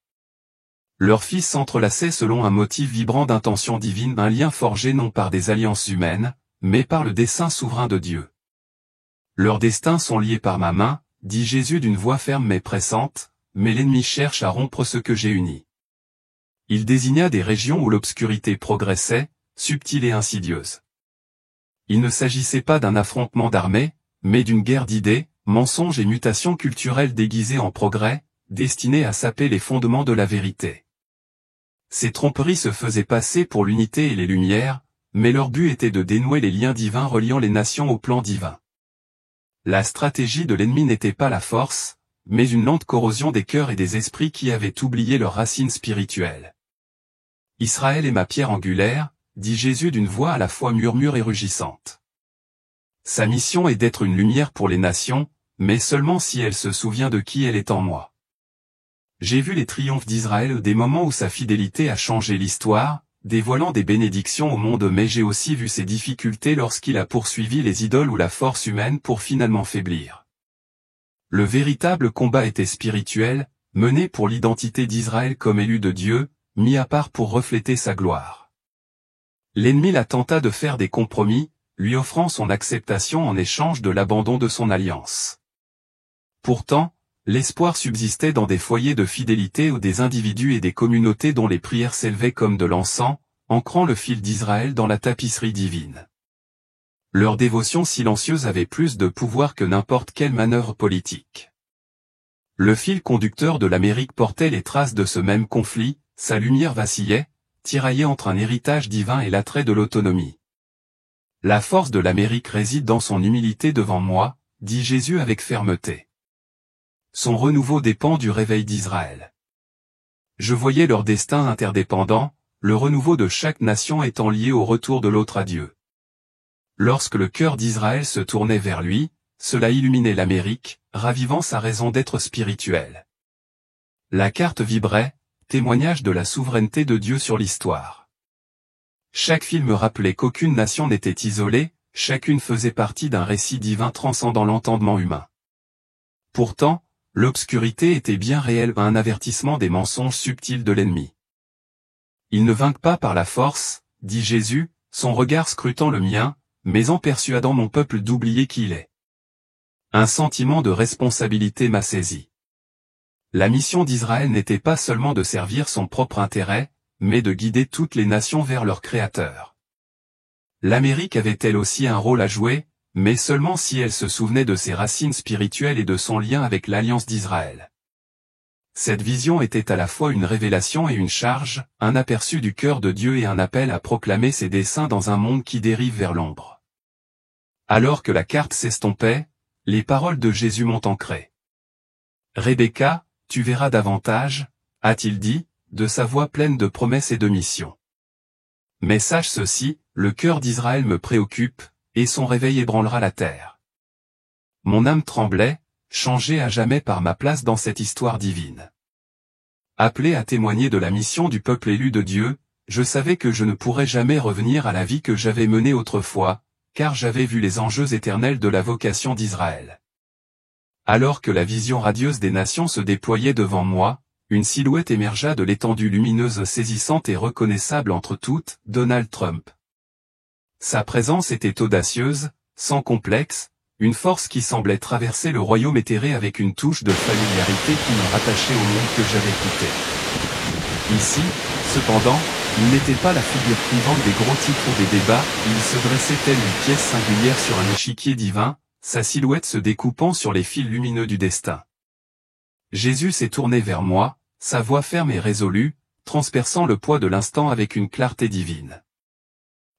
Leurs fils s'entrelaçaient selon un motif vibrant d'intention divine, un lien forgé non par des alliances humaines, mais par le dessein souverain de Dieu. Leurs destins sont liés par ma main, dit Jésus d'une voix ferme mais pressante, mais l'ennemi cherche à rompre ce que j'ai uni. Il désigna des régions où l'obscurité progressait, subtile et insidieuse. Il ne s'agissait pas d'un affrontement d'armées, mais d'une guerre d'idées, mensonges et mutations culturelles déguisées en progrès, destinées à saper les fondements de la vérité. Ces tromperies se faisaient passer pour l'unité et les lumières, mais leur but était de dénouer les liens divins reliant les nations au plan divin. La stratégie de l'ennemi n'était pas la force, mais une lente corrosion des cœurs et des esprits qui avaient oublié leurs racines spirituelles. Israël est ma pierre angulaire, dit Jésus d'une voix à la fois murmure et rugissante. Sa mission est d'être une lumière pour les nations, mais seulement si elle se souvient de qui elle est en moi. J'ai vu les triomphes d'Israël, des moments où sa fidélité a changé l'histoire, dévoilant des bénédictions au monde, mais j'ai aussi vu ses difficultés lorsqu'il a poursuivi les idoles ou la force humaine pour finalement faiblir. Le véritable combat était spirituel, mené pour l'identité d'Israël comme élu de Dieu, mis à part pour refléter sa gloire. L'ennemi la tenta de faire des compromis, lui offrant son acceptation en échange de l'abandon de son alliance. Pourtant, l'espoir subsistait dans des foyers de fidélité où des individus et des communautés dont les prières s'élevaient comme de l'encens, ancrant le fil d'Israël dans la tapisserie divine. Leur dévotion silencieuse avait plus de pouvoir que n'importe quelle manœuvre politique. Le fil conducteur de l'Amérique portait les traces de ce même conflit, sa lumière vacillait, tiraillée entre un héritage divin et l'attrait de l'autonomie. La force de l'Amérique réside dans son humilité devant moi, dit Jésus avec fermeté. Son renouveau dépend du réveil d'Israël. Je voyais leur destin interdépendant, le renouveau de chaque nation étant lié au retour de l'autre à Dieu. Lorsque le cœur d'Israël se tournait vers lui, cela illuminait l'Amérique, ravivant sa raison d'être spirituelle. La carte vibrait, témoignage de la souveraineté de Dieu sur l'histoire. Chaque fil me rappelait qu'aucune nation n'était isolée, chacune faisait partie d'un récit divin transcendant l'entendement humain. Pourtant, l'obscurité était bien réelle, un avertissement des mensonges subtils de l'ennemi. Il ne vainque pas par la force, dit Jésus, son regard scrutant le mien, mais en persuadant mon peuple d'oublier qui il est. Un sentiment de responsabilité m'a saisi. La mission d'Israël n'était pas seulement de servir son propre intérêt, mais de guider toutes les nations vers leur Créateur. L'Amérique avait elle aussi un rôle à jouer, mais seulement si elle se souvenait de ses racines spirituelles et de son lien avec l'Alliance d'Israël. Cette vision était à la fois une révélation et une charge, un aperçu du cœur de Dieu et un appel à proclamer ses desseins dans un monde qui dérive vers l'ombre. Alors que la carte s'estompait, les paroles de Jésus m'ont ancré. « Rebecca, tu verras davantage, a-t-il dit, de sa voix pleine de promesses et de missions. Mais sache ceci, le cœur d'Israël me préoccupe, et son réveil ébranlera la terre. » Mon âme tremblait, changée à jamais par ma place dans cette histoire divine. Appelé à témoigner de la mission du peuple élu de Dieu, je savais que je ne pourrais jamais revenir à la vie que j'avais menée autrefois, car j'avais vu les enjeux éternels de la vocation d'Israël. Alors que la vision radieuse des nations se déployait devant moi, une silhouette émergea de l'étendue lumineuse saisissante et reconnaissable entre toutes, Donald Trump. Sa présence était audacieuse, sans complexe, une force qui semblait traverser le royaume éthéré avec une touche de familiarité qui me rattachait au monde que j'avais quitté. Ici, cependant, il n'était pas la figure clivante des gros titres ou des débats, il se dressait tel une pièce singulière sur un échiquier divin, sa silhouette se découpant sur les fils lumineux du destin. Jésus s'est tourné vers moi, sa voix ferme et résolue, transperçant le poids de l'instant avec une clarté divine.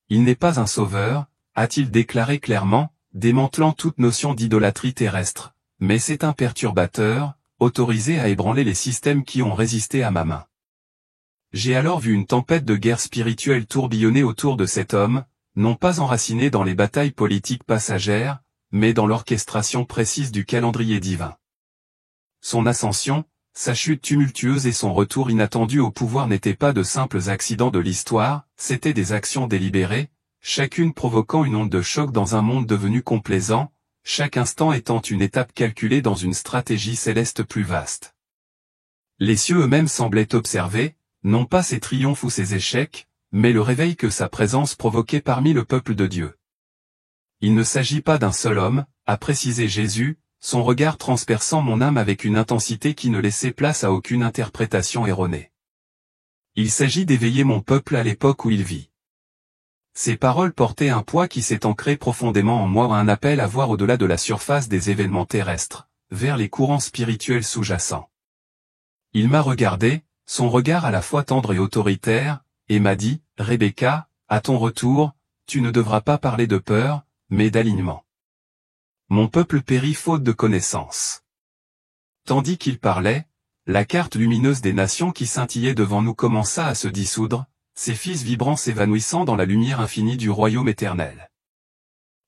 Il n'est pas un sauveur, a-t-il déclaré clairement, démantelant toute notion d'idolâtrie terrestre, mais c'est un perturbateur, autorisé à ébranler les systèmes qui ont résisté à ma main. J'ai alors vu une tempête de guerre spirituelle tourbillonner autour de cet homme, non pas enraciné dans les batailles politiques passagères, mais dans l'orchestration précise du calendrier divin. Son ascension, sa chute tumultueuse et son retour inattendu au pouvoir n'étaient pas de simples accidents de l'histoire, c'étaient des actions délibérées, chacune provoquant une onde de choc dans un monde devenu complaisant, chaque instant étant une étape calculée dans une stratégie céleste plus vaste. Les cieux eux-mêmes semblaient observer, non pas ses triomphes ou ses échecs, mais le réveil que sa présence provoquait parmi le peuple de Dieu. Il ne s'agit pas d'un seul homme, a précisé Jésus, son regard transperçant mon âme avec une intensité qui ne laissait place à aucune interprétation erronée. Il s'agit d'éveiller mon peuple à l'époque où il vit. Ces paroles portaient un poids qui s'est ancré profondément en moi, un appel à voir au-delà de la surface des événements terrestres, vers les courants spirituels sous-jacents. Il m'a regardé, son regard à la fois tendre et autoritaire, et m'a dit, « Rebecca, à ton retour, tu ne devras pas parler de peur, mais d'alignement. Mon peuple périt faute de connaissance. » Tandis qu'il parlait, la carte lumineuse des nations qui scintillait devant nous commença à se dissoudre, ses fils vibrants s'évanouissant dans la lumière infinie du royaume éternel.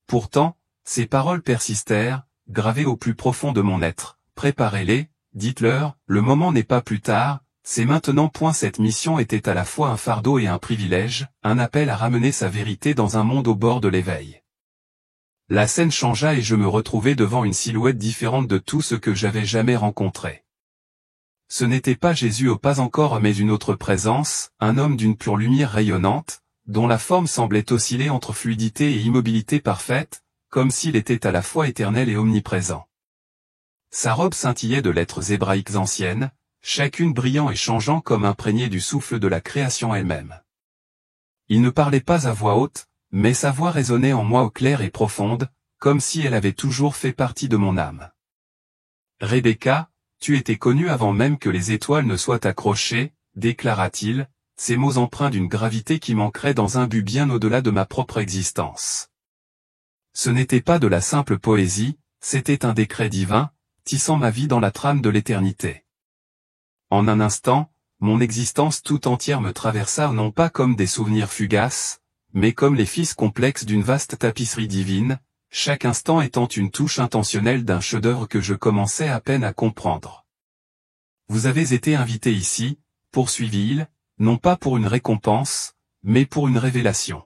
Pourtant, ces paroles persistèrent, gravées au plus profond de mon être. « Préparez-les, dites-leur, le moment n'est pas plus tard, c'est maintenant. Cette mission était à la fois un fardeau et un privilège, un appel à ramener sa vérité dans un monde au bord de l'éveil. La scène changea et je me retrouvai devant une silhouette différente de tout ce que j'avais jamais rencontré. Ce n'était pas Jésus pas encore mais une autre présence, un homme d'une pure lumière rayonnante, dont la forme semblait osciller entre fluidité et immobilité parfaite, comme s'il était à la fois éternel et omniprésent. Sa robe scintillait de lettres hébraïques anciennes, chacune brillant et changeant comme imprégnée du souffle de la création elle-même. Il ne parlait pas à voix haute, mais sa voix résonnait en moi claire et profonde, comme si elle avait toujours fait partie de mon âme. Rebecca, tu étais connue avant même que les étoiles ne soient accrochées, déclara-t-il, ces mots empreints d'une gravité qui m'ancrait dans un but bien au-delà de ma propre existence. Ce n'était pas de la simple poésie, c'était un décret divin, tissant ma vie dans la trame de l'éternité. En un instant, mon existence tout entière me traversa non pas comme des souvenirs fugaces, mais comme les fils complexes d'une vaste tapisserie divine, chaque instant étant une touche intentionnelle d'un chef-d'œuvre que je commençais à peine à comprendre. Vous avez été invité ici, poursuivit-il, non pas pour une récompense, mais pour une révélation.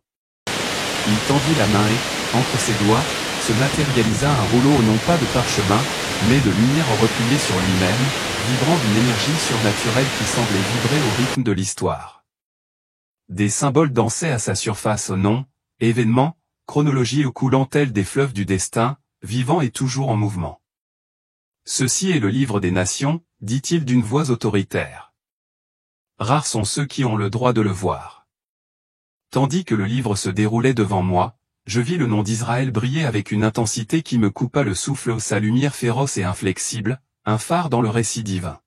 Il tendit la main et, entre ses doigts, se matérialisa un rouleau non pas de parchemin, mais de lumière repliée sur lui-même, vibrant d'une énergie surnaturelle qui semblait vibrer au rythme de l'histoire. Des symboles dansaient à sa surface, noms, événements, chronologies coulant tels des fleuves du destin, vivants et toujours en mouvement. Ceci est le livre des nations, dit-il d'une voix autoritaire. Rares sont ceux qui ont le droit de le voir. Tandis que le livre se déroulait devant moi, je vis le nom d'Israël briller avec une intensité qui me coupa le souffle, sa lumière féroce et inflexible, un phare dans le récit divin.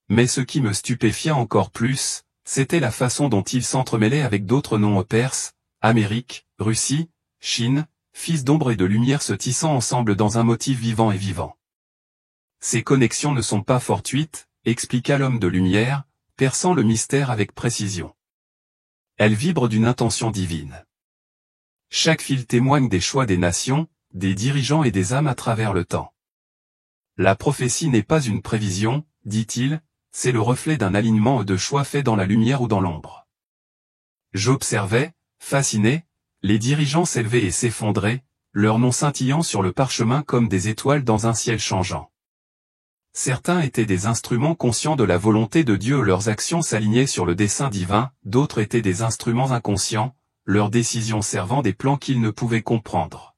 Mais ce qui me stupéfia encore plus, c'était la façon dont il s'entremêlait avec d'autres noms perses, Amérique, Russie, Chine, fils d'ombre et de lumière se tissant ensemble dans un motif vivant et vivant. Ces connexions ne sont pas fortuites, expliqua l'homme de lumière, perçant le mystère avec précision. Elles vibrent d'une intention divine. Chaque fil témoigne des choix des nations, des dirigeants et des âmes à travers le temps. La prophétie n'est pas une prévision, dit-il, c'est le reflet d'un alignement de choix faits dans la lumière ou dans l'ombre. J'observais, fasciné, les dirigeants s'élever et s'effondrer, leurs noms scintillant sur le parchemin comme des étoiles dans un ciel changeant. Certains étaient des instruments conscients de la volonté de Dieu, leurs actions s'alignaient sur le dessein divin, d'autres étaient des instruments inconscients, leurs décisions servant des plans qu'ils ne pouvaient comprendre.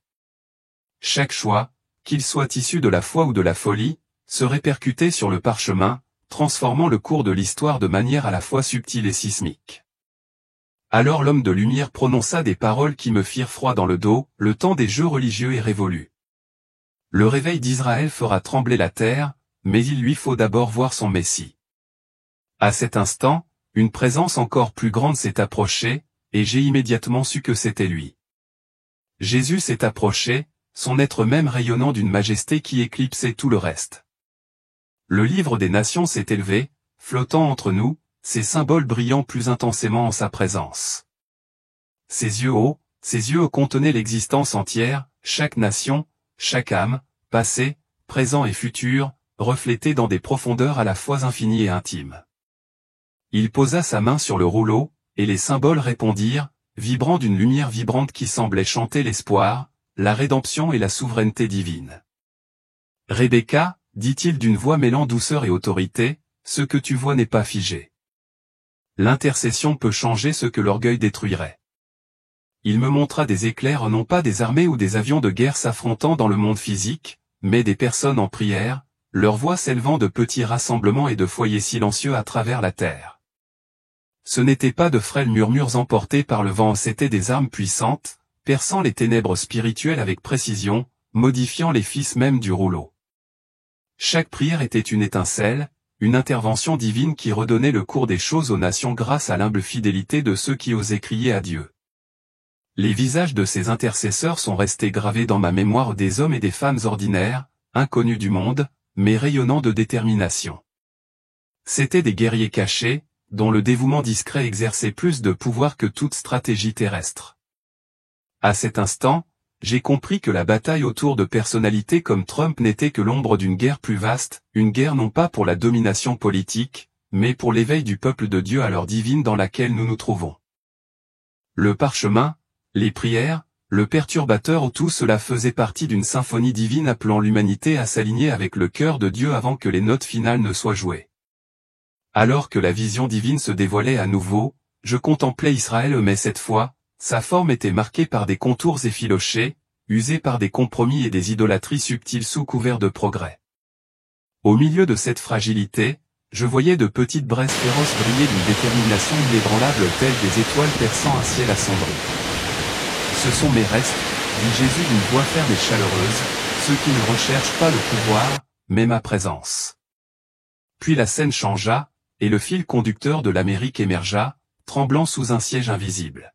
Chaque choix, qu'il soit issu de la foi ou de la folie, se répercutait sur le parchemin, transformant le cours de l'histoire de manière à la fois subtile et sismique. Alors l'homme de lumière prononça des paroles qui me firent froid dans le dos, le temps des jeux religieux est révolu. Le réveil d'Israël fera trembler la terre, mais il lui faut d'abord voir son Messie. À cet instant, une présence encore plus grande s'est approchée, et j'ai immédiatement su que c'était lui. Jésus s'est approché, son être même rayonnant d'une majesté qui éclipsait tout le reste. Le livre des nations s'est élevé, flottant entre nous, ses symboles brillant plus intensément en sa présence. Ses yeux hauts contenaient l'existence entière, chaque nation, chaque âme, passé, présent et futur, reflétés dans des profondeurs à la fois infinies et intimes. Il posa sa main sur le rouleau, et les symboles répondirent, vibrant d'une lumière vibrante qui semblait chanter l'espoir, la rédemption et la souveraineté divine. Rebecca, dit-il d'une voix mêlant douceur et autorité, ce que tu vois n'est pas figé. L'intercession peut changer ce que l'orgueil détruirait. Il me montra des éclairs, non pas des armées ou des avions de guerre s'affrontant dans le monde physique, mais des personnes en prière, leur voix s'élevant de petits rassemblements et de foyers silencieux à travers la terre. Ce n'étaient pas de frêles murmures emportés par le vent, c'étaient des armes puissantes, perçant les ténèbres spirituelles avec précision, modifiant les fils même du rouleau. Chaque prière était une étincelle, une intervention divine qui redonnait le cours des choses aux nations grâce à l'humble fidélité de ceux qui osaient crier à Dieu. Les visages de ces intercesseurs sont restés gravés dans ma mémoire, des hommes et des femmes ordinaires, inconnus du monde, mais rayonnants de détermination. C'étaient des guerriers cachés, dont le dévouement discret exerçait plus de pouvoir que toute stratégie terrestre. À cet instant, j'ai compris que la bataille autour de personnalités comme Trump n'était que l'ombre d'une guerre plus vaste, une guerre non pas pour la domination politique, mais pour l'éveil du peuple de Dieu à l'heure divine dans laquelle nous nous trouvons. Le parchemin, les prières, le perturbateur, tout cela faisait partie d'une symphonie divine appelant l'humanité à s'aligner avec le cœur de Dieu avant que les notes finales ne soient jouées. Alors que la vision divine se dévoilait à nouveau, je contemplais Israël, mais cette fois, sa forme était marquée par des contours effilochés, usés par des compromis et des idolâtries subtiles sous couvert de progrès. Au milieu de cette fragilité, je voyais de petites braises féroces briller d'une détermination inébranlable telle des étoiles perçant un ciel assombri. Ce sont mes restes, dit Jésus d'une voix ferme et chaleureuse, ceux qui ne recherchent pas le pouvoir, mais ma présence. Puis la scène changea, et le fil conducteur de l'Amérique émergea, tremblant sous un siège invisible.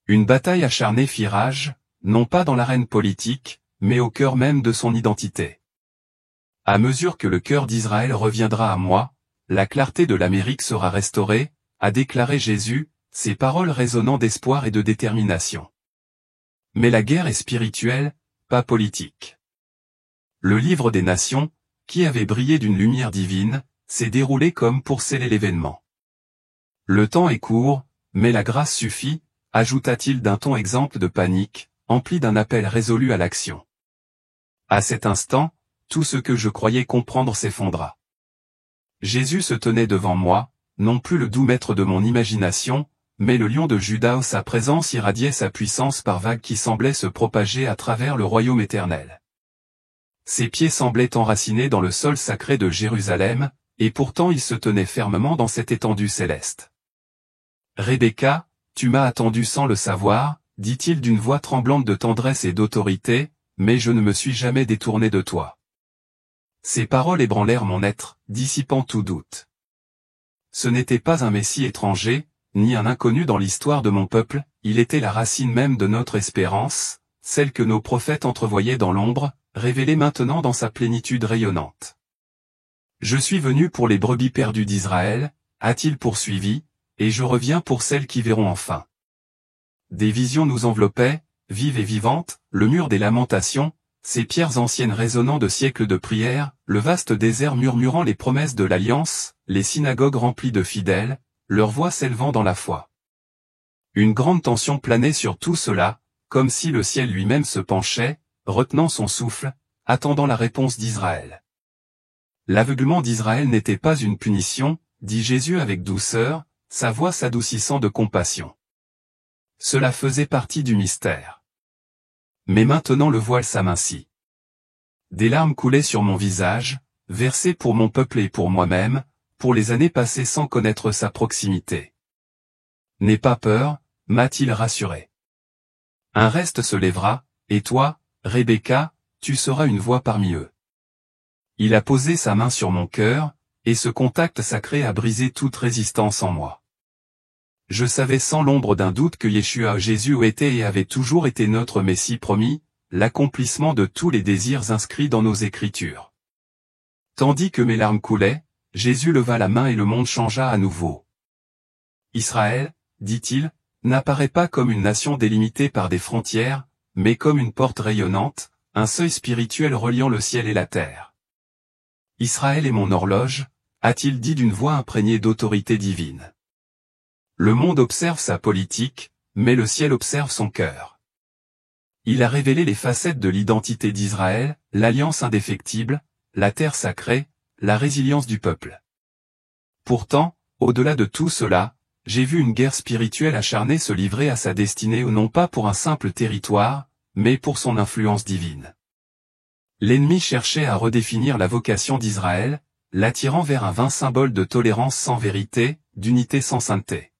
Une bataille acharnée fit rage, non pas dans l'arène politique, mais au cœur même de son identité. À mesure que le cœur d'Israël reviendra à moi, la clarté de l'Amérique sera restaurée, a déclaré Jésus, ses paroles résonnant d'espoir et de détermination. Mais la guerre est spirituelle, pas politique. Le livre des nations, qui avait brillé d'une lumière divine, s'est déroulé comme pour sceller l'événement. Le temps est court, mais la grâce suffit, ajouta-t-il d'un ton exempt de panique, empli d'un appel résolu à l'action. À cet instant, tout ce que je croyais comprendre s'effondra. Jésus se tenait devant moi, non plus le doux maître de mon imagination, mais le lion de Juda où sa présence irradiait sa puissance par vagues qui semblaient se propager à travers le royaume éternel. Ses pieds semblaient enracinés dans le sol sacré de Jérusalem, et pourtant il se tenait fermement dans cette étendue céleste. « Rebecca, tu m'as attendu sans le savoir, dit-il d'une voix tremblante de tendresse et d'autorité, mais je ne me suis jamais détourné de toi. » Ces paroles ébranlèrent mon être, dissipant tout doute. Ce n'était pas un Messie étranger, ni un inconnu dans l'histoire de mon peuple, il était la racine même de notre espérance, celle que nos prophètes entrevoyaient dans l'ombre, révélée maintenant dans sa plénitude rayonnante. « Je suis venu pour les brebis perdues d'Israël, a-t-il poursuivi, et je reviens pour celles qui verront enfin. » Des visions nous enveloppaient, vives et vivantes, le mur des lamentations, ces pierres anciennes résonnant de siècles de prières, le vaste désert murmurant les promesses de l'Alliance, les synagogues remplies de fidèles, leurs voix s'élevant dans la foi. Une grande tension planait sur tout cela, comme si le ciel lui-même se penchait, retenant son souffle, attendant la réponse d'Israël. L'aveuglement d'Israël n'était pas une punition, dit Jésus avec douceur, sa voix s'adoucissant de compassion. Cela faisait partie du mystère. Mais maintenant le voile s'amincit. Des larmes coulaient sur mon visage, versées pour mon peuple et pour moi-même, pour les années passées sans connaître sa proximité. « N'aie pas peur, m'a-t-il rassuré. Un reste se lèvera, et toi, Rebecca, tu seras une voix parmi eux. » Il a posé sa main sur mon cœur, et ce contact sacré a brisé toute résistance en moi. Je savais sans l'ombre d'un doute que Yeshua Jésus était et avait toujours été notre Messie promis, l'accomplissement de tous les désirs inscrits dans nos Écritures. Tandis que mes larmes coulaient, Jésus leva la main et le monde changea à nouveau. Israël, dit-il, n'apparaît pas comme une nation délimitée par des frontières, mais comme une porte rayonnante, un seuil spirituel reliant le ciel et la terre. Israël est mon horloge, a-t-il dit d'une voix imprégnée d'autorité divine. Le monde observe sa politique, mais le ciel observe son cœur. Il a révélé les facettes de l'identité d'Israël, l'alliance indéfectible, la terre sacrée, la résilience du peuple. Pourtant, au-delà de tout cela, j'ai vu une guerre spirituelle acharnée se livrer à sa destinée non pas pour un simple territoire, mais pour son influence divine. L'ennemi cherchait à redéfinir la vocation d'Israël, l'attirant vers un vain symbole de tolérance sans vérité, d'unité sans sainteté.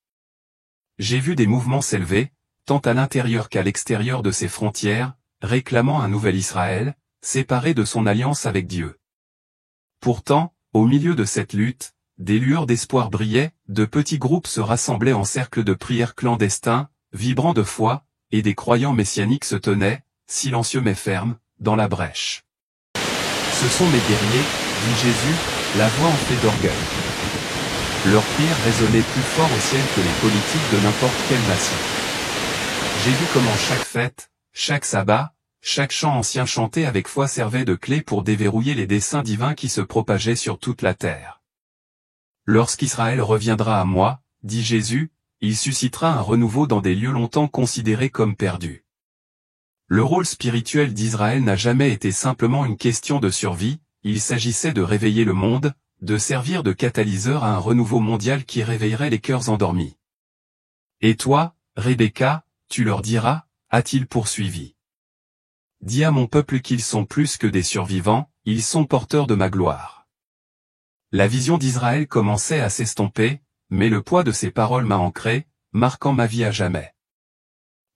J'ai vu des mouvements s'élever, tant à l'intérieur qu'à l'extérieur de ses frontières, réclamant un nouvel Israël, séparé de son alliance avec Dieu. Pourtant, au milieu de cette lutte, des lueurs d'espoir brillaient, de petits groupes se rassemblaient en cercle de prières clandestins, vibrants de foi, et des croyants messianiques se tenaient, silencieux mais fermes, dans la brèche. Ce sont mes guerriers, dit Jésus, la voix enflée d'orgueil. Leurs prières résonnaient plus fort au ciel que les politiques de n'importe quelle nation. J'ai vu comment chaque fête, chaque sabbat, chaque chant ancien chanté avec foi servait de clé pour déverrouiller les desseins divins qui se propageaient sur toute la terre. Lorsqu'Israël reviendra à moi, dit Jésus, il suscitera un renouveau dans des lieux longtemps considérés comme perdus. Le rôle spirituel d'Israël n'a jamais été simplement une question de survie, il s'agissait de réveiller le monde, de servir de catalyseur à un renouveau mondial qui réveillerait les cœurs endormis. Et toi, Rebecca, tu leur diras, a-t-il poursuivi. Dis à mon peuple qu'ils sont plus que des survivants, ils sont porteurs de ma gloire. La vision d'Israël commençait à s'estomper, mais le poids de ces paroles m'a ancré, marquant ma vie à jamais.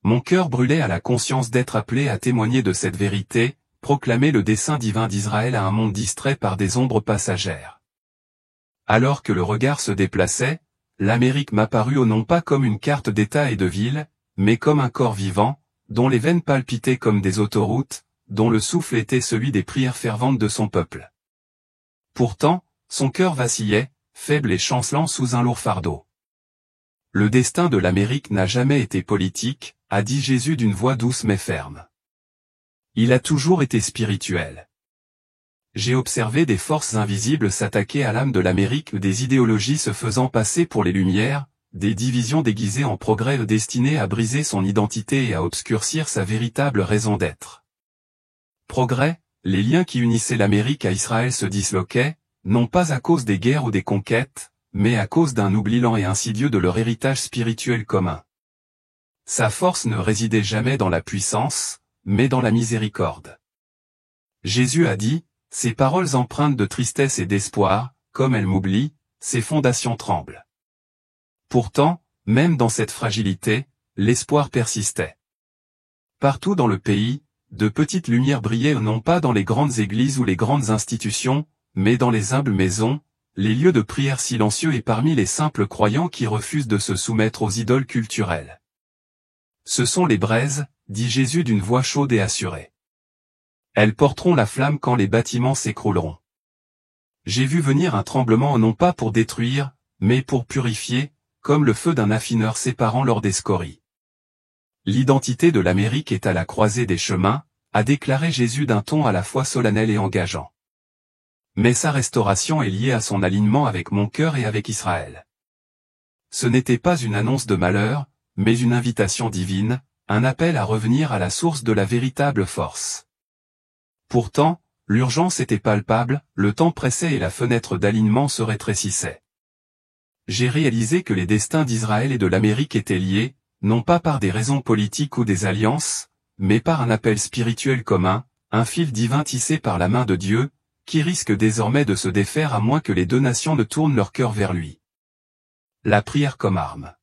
Mon cœur brûlait à la conscience d'être appelé à témoigner de cette vérité, proclamer le dessein divin d'Israël à un monde distrait par des ombres passagères. Alors que le regard se déplaçait, l'Amérique m'apparut non pas comme une carte d'État et de ville, mais comme un corps vivant, dont les veines palpitaient comme des autoroutes, dont le souffle était celui des prières ferventes de son peuple. Pourtant, son cœur vacillait, faible et chancelant sous un lourd fardeau. Le destin de l'Amérique n'a jamais été politique, a dit Jésus d'une voix douce mais ferme. Il a toujours été spirituel. J'ai observé des forces invisibles s'attaquer à l'âme de l'Amérique, des idéologies se faisant passer pour les Lumières, des divisions déguisées en progrès destinées à briser son identité et à obscurcir sa véritable raison d'être. Progrès, les liens qui unissaient l'Amérique à Israël se disloquaient, non pas à cause des guerres ou des conquêtes, mais à cause d'un oubli lent et insidieux de leur héritage spirituel commun. Sa force ne résidait jamais dans la puissance, mais dans la miséricorde. Jésus a dit, ces paroles empreintes de tristesse et d'espoir, comme elles m'oublient, ces fondations tremblent. Pourtant, même dans cette fragilité, l'espoir persistait. Partout dans le pays, de petites lumières brillaient non pas dans les grandes églises ou les grandes institutions, mais dans les humbles maisons, les lieux de prière silencieux et parmi les simples croyants qui refusent de se soumettre aux idoles culturelles. Ce sont les braises, dit Jésus d'une voix chaude et assurée. Elles porteront la flamme quand les bâtiments s'écrouleront. J'ai vu venir un tremblement non pas pour détruire, mais pour purifier, comme le feu d'un affineur séparant l'or des scories. L'identité de l'Amérique est à la croisée des chemins, a déclaré Jésus d'un ton à la fois solennel et engageant. Mais sa restauration est liée à son alignement avec mon cœur et avec Israël. Ce n'était pas une annonce de malheur, mais une invitation divine, un appel à revenir à la source de la véritable force. Pourtant, l'urgence était palpable, le temps pressait et la fenêtre d'alignement se rétrécissait. J'ai réalisé que les destins d'Israël et de l'Amérique étaient liés, non pas par des raisons politiques ou des alliances, mais par un appel spirituel commun, un fil divin tissé par la main de Dieu, qui risque désormais de se défaire à moins que les deux nations ne tournent leur cœur vers lui. La prière comme arme.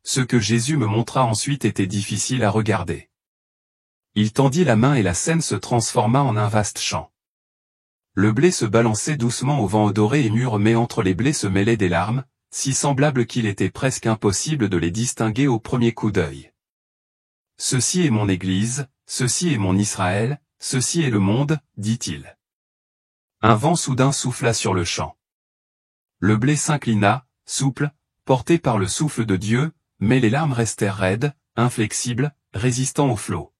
Ce que Jésus me montra ensuite était difficile à regarder. Il tendit la main et la scène se transforma en un vaste champ. Le blé se balançait doucement au vent odoré et mûr, mais entre les blés se mêlaient des larmes, si semblables qu'il était presque impossible de les distinguer au premier coup d'œil. Ceci est mon Église, ceci est mon Israël, ceci est le monde, dit-il. Un vent soudain souffla sur le champ. Le blé s'inclina, souple, porté par le souffle de Dieu, mais les larmes restèrent raides, inflexibles, résistant au flot.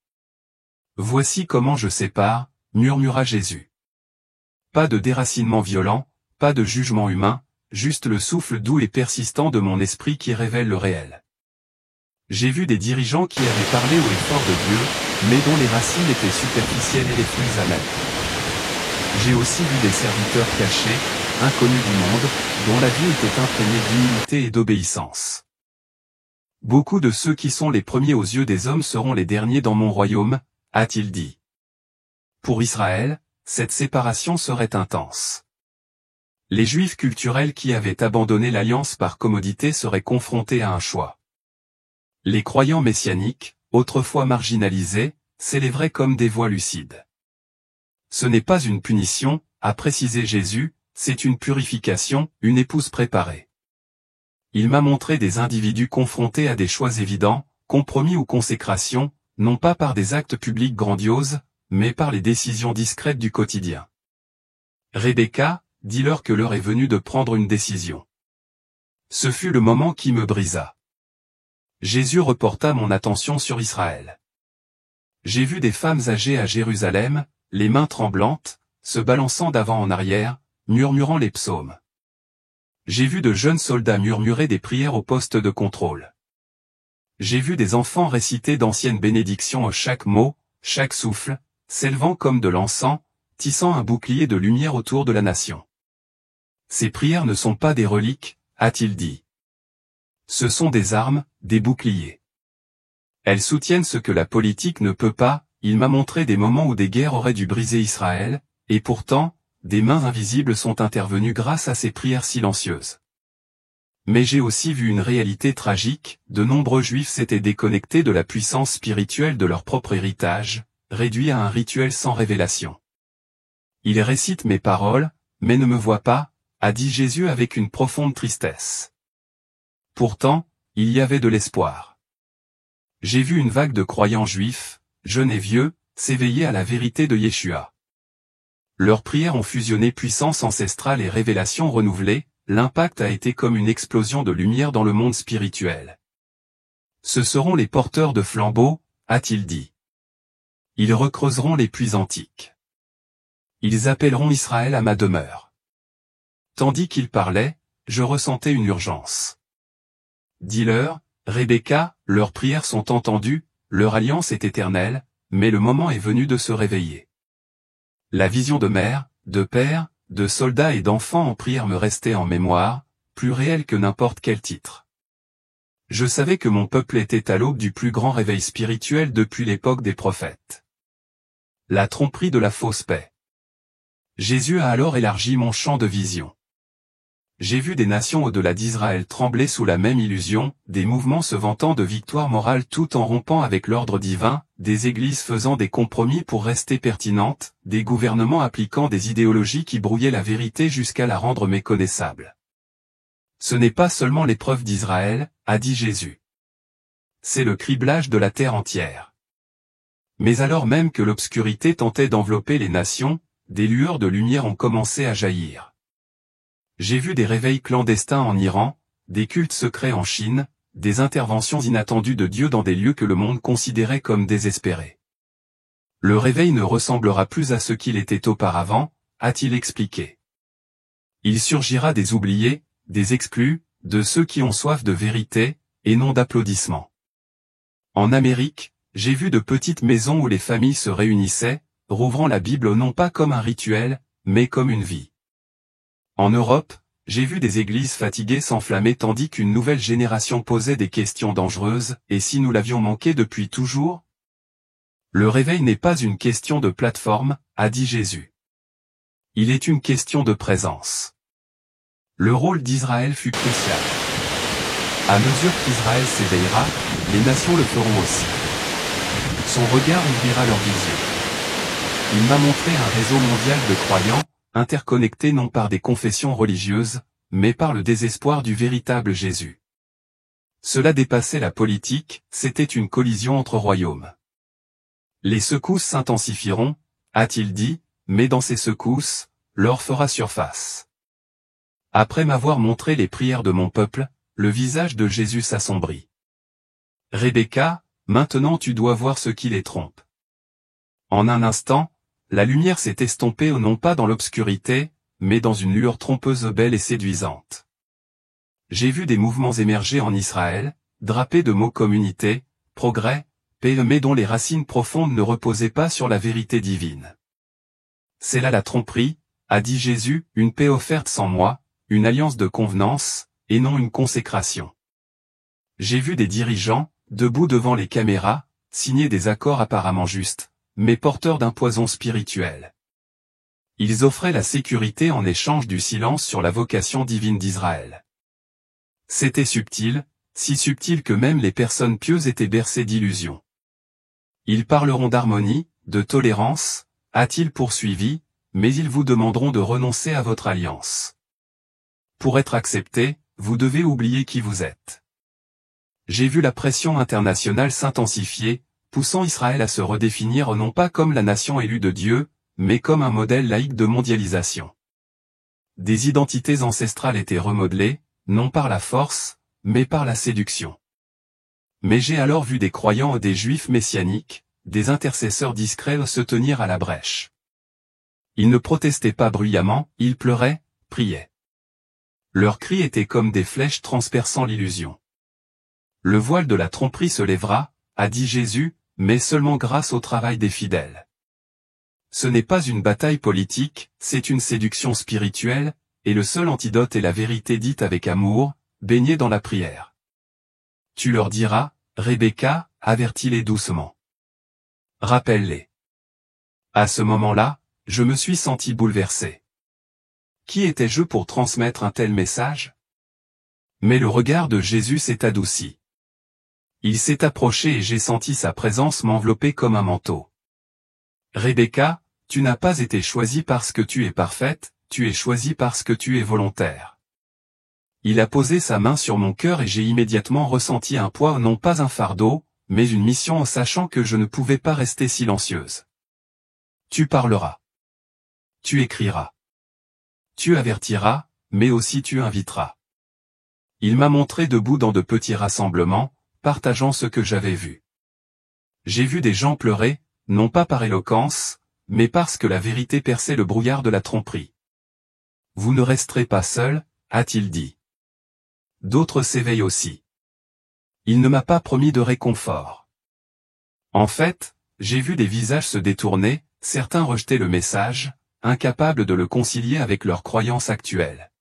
Voici comment je sépare, murmura Jésus. Pas de déracinement violent, pas de jugement humain, juste le souffle doux et persistant de mon esprit qui révèle le réel. J'ai vu des dirigeants qui avaient parlé au effort de Dieu, mais dont les racines étaient superficielles et les fruits amers. J'ai aussi vu des serviteurs cachés, inconnus du monde, dont la vie était imprégnée d'humilité et d'obéissance. Beaucoup de ceux qui sont les premiers aux yeux des hommes seront les derniers dans mon royaume, a-t-il dit. Pour Israël, cette séparation serait intense. Les Juifs culturels qui avaient abandonné l'alliance par commodité seraient confrontés à un choix. Les croyants messianiques, autrefois marginalisés, s'élèveraient comme des voix lucides. Ce n'est pas une punition, a précisé Jésus, c'est une purification, une épouse préparée. Il m'a montré des individus confrontés à des choix évidents, compromis ou consécration, non pas par des actes publics grandioses, mais par les décisions discrètes du quotidien. Rebecca, dis-leur que l'heure est venue de prendre une décision. Ce fut le moment qui me brisa. Jésus reporta mon attention sur Israël. J'ai vu des femmes âgées à Jérusalem, les mains tremblantes, se balançant d'avant en arrière, murmurant les psaumes. J'ai vu de jeunes soldats murmurer des prières au poste de contrôle. J'ai vu des enfants réciter d'anciennes bénédictions à chaque mot, chaque souffle, s'élevant comme de l'encens, tissant un bouclier de lumière autour de la nation. Ces prières ne sont pas des reliques, a-t-il dit. Ce sont des armes, des boucliers. Elles soutiennent ce que la politique ne peut pas. Il m'a montré des moments où des guerres auraient dû briser Israël, et pourtant, des mains invisibles sont intervenues grâce à ces prières silencieuses. Mais j'ai aussi vu une réalité tragique, de nombreux Juifs s'étaient déconnectés de la puissance spirituelle de leur propre héritage, réduits à un rituel sans révélation. Ils récitent mes paroles, mais ne me voient pas, a dit Jésus avec une profonde tristesse. Pourtant, il y avait de l'espoir. J'ai vu une vague de croyants juifs, jeunes et vieux, s'éveiller à la vérité de Yeshua. Leurs prières ont fusionné puissance ancestrale et révélation renouvelée, l'impact a été comme une explosion de lumière dans le monde spirituel. Ce seront les porteurs de flambeaux, a-t-il dit. Ils recreuseront les puits antiques. Ils appelleront Israël à ma demeure. Tandis qu'il parlait, je ressentais une urgence. Dis-leur, Rebecca, leurs prières sont entendues, leur alliance est éternelle, mais le moment est venu de se réveiller. La vision de mère, de père, de soldats et d'enfants en prière me restait en mémoire, plus réelle que n'importe quel titre. Je savais que mon peuple était à l'aube du plus grand réveil spirituel depuis l'époque des prophètes. La tromperie de la fausse paix. Jésus a alors élargi mon champ de vision. J'ai vu des nations au-delà d'Israël trembler sous la même illusion, des mouvements se vantant de victoire morale tout en rompant avec l'ordre divin, des églises faisant des compromis pour rester pertinentes, des gouvernements appliquant des idéologies qui brouillaient la vérité jusqu'à la rendre méconnaissable. Ce n'est pas seulement l'épreuve d'Israël, a dit Jésus. C'est le criblage de la terre entière. Mais alors même que l'obscurité tentait d'envelopper les nations, des lueurs de lumière ont commencé à jaillir. J'ai vu des réveils clandestins en Iran, des cultes secrets en Chine, des interventions inattendues de Dieu dans des lieux que le monde considérait comme désespérés. Le réveil ne ressemblera plus à ce qu'il était auparavant, a-t-il expliqué. Il surgira des oubliés, des exclus, de ceux qui ont soif de vérité, et non d'applaudissements. En Amérique, j'ai vu de petites maisons où les familles se réunissaient, rouvrant la Bible non pas comme un rituel, mais comme une vie. En Europe, j'ai vu des églises fatiguées s'enflammer tandis qu'une nouvelle génération posait des questions dangereuses, et si nous l'avions manqué depuis toujours? Le réveil n'est pas une question de plateforme, a dit Jésus. Il est une question de présence. Le rôle d'Israël fut crucial. À mesure qu'Israël s'éveillera, les nations le feront aussi. Son regard ouvrira leur vision. Il m'a montré un réseau mondial de croyants, interconnectés non par des confessions religieuses, mais par le désespoir du véritable Jésus. Cela dépassait la politique, c'était une collision entre royaumes. Les secousses s'intensifieront, a-t-il dit, mais dans ces secousses, l'or fera surface. Après m'avoir montré les prières de mon peuple, le visage de Jésus s'assombrit. Rebecca, maintenant tu dois voir ce qui les trompe. En un instant, la lumière s'est estompée non pas dans l'obscurité, mais dans une lueur trompeuse belle et séduisante. J'ai vu des mouvements émerger en Israël, drapés de mots communauté, progrès, paix mais dont les racines profondes ne reposaient pas sur la vérité divine. C'est là la tromperie, a dit Jésus, une paix offerte sans moi, une alliance de convenance, et non une consécration. J'ai vu des dirigeants, debout devant les caméras, signer des accords apparemment justes, mais porteurs d'un poison spirituel. Ils offraient la sécurité en échange du silence sur la vocation divine d'Israël. C'était subtil, si subtil que même les personnes pieuses étaient bercées d'illusions. Ils parleront d'harmonie, de tolérance, a-t-il poursuivi, mais ils vous demanderont de renoncer à votre alliance. Pour être accepté, vous devez oublier qui vous êtes. J'ai vu la pression internationale s'intensifier, poussant Israël à se redéfinir non pas comme la nation élue de Dieu, mais comme un modèle laïque de mondialisation. Des identités ancestrales étaient remodelées, non par la force, mais par la séduction. Mais j'ai alors vu des croyants et des juifs messianiques, des intercesseurs discrets se tenir à la brèche. Ils ne protestaient pas bruyamment, ils pleuraient, priaient. Leurs cris étaient comme des flèches transperçant l'illusion. Le voile de la tromperie se lèvera, a dit Jésus, mais seulement grâce au travail des fidèles. Ce n'est pas une bataille politique, c'est une séduction spirituelle, et le seul antidote est la vérité dite avec amour, baignée dans la prière. Tu leur diras, Rebecca, avertis-les doucement. Rappelle-les. À ce moment-là, je me suis senti bouleversé. Qui étais-je pour transmettre un tel message? Mais le regard de Jésus s'est adouci. Il s'est approché et j'ai senti sa présence m'envelopper comme un manteau. Rebecca, tu n'as pas été choisie parce que tu es parfaite, tu es choisie parce que tu es volontaire. Il a posé sa main sur mon cœur et j'ai immédiatement ressenti un poids, non pas un fardeau, mais une mission en sachant que je ne pouvais pas rester silencieuse. Tu parleras. Tu écriras. Tu avertiras, mais aussi tu inviteras. Il m'a montré debout dans de petits rassemblements, partageant ce que j'avais vu. J'ai vu des gens pleurer, non pas par éloquence, mais parce que la vérité perçait le brouillard de la tromperie. Vous ne resterez pas seul, a-t-il dit. D'autres s'éveillent aussi. Il ne m'a pas promis de réconfort. En fait, j'ai vu des visages se détourner, certains rejeter le message, incapables de le concilier avec leurs croyances actuelles.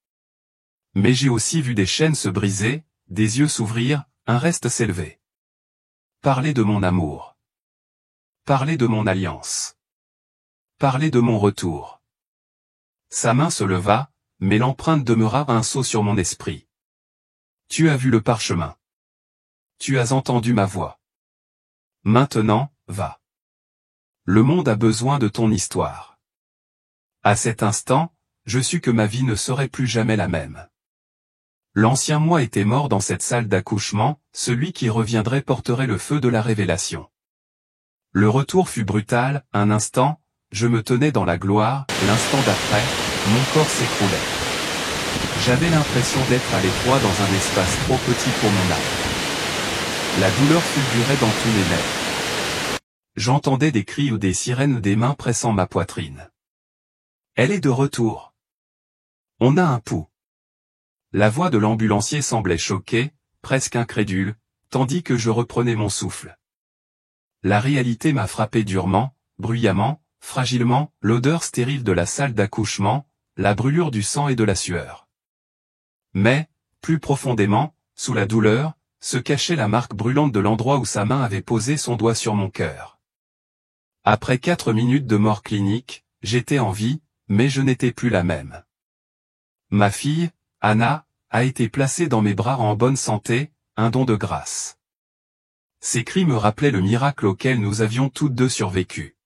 Mais j'ai aussi vu des chaînes se briser, des yeux s'ouvrir, un reste s'élever. Parler de mon amour. Parler de mon alliance. Parler de mon retour. Sa main se leva, mais l'empreinte demeura un sceau sur mon esprit. Tu as vu le parchemin. Tu as entendu ma voix. Maintenant, va. Le monde a besoin de ton histoire. À cet instant, je sus que ma vie ne serait plus jamais la même. L'ancien moi était mort dans cette salle d'accouchement, celui qui reviendrait porterait le feu de la révélation. Le retour fut brutal, un instant, je me tenais dans la gloire, l'instant d'après, mon corps s'écroulait. J'avais l'impression d'être à l'étroit dans un espace trop petit pour mon âme. La douleur fulgurait dans tous mes nerfs. J'entendais des cris ou des sirènes, des mains pressant ma poitrine. Elle est de retour. On a un pouls. La voix de l'ambulancier semblait choquée, presque incrédule, tandis que je reprenais mon souffle. La réalité m'a frappé durement, bruyamment, fragilement, l'odeur stérile de la salle d'accouchement, la brûlure du sang et de la sueur. Mais, plus profondément, sous la douleur, se cachait la marque brûlante de l'endroit où sa main avait posé son doigt sur mon cœur. Après 4 minutes de mort clinique, j'étais en vie, mais je n'étais plus la même. Ma fille, Anna, a été placée dans mes bras en bonne santé, un don de grâce. Ces cris me rappelaient le miracle auquel nous avions toutes deux survécu.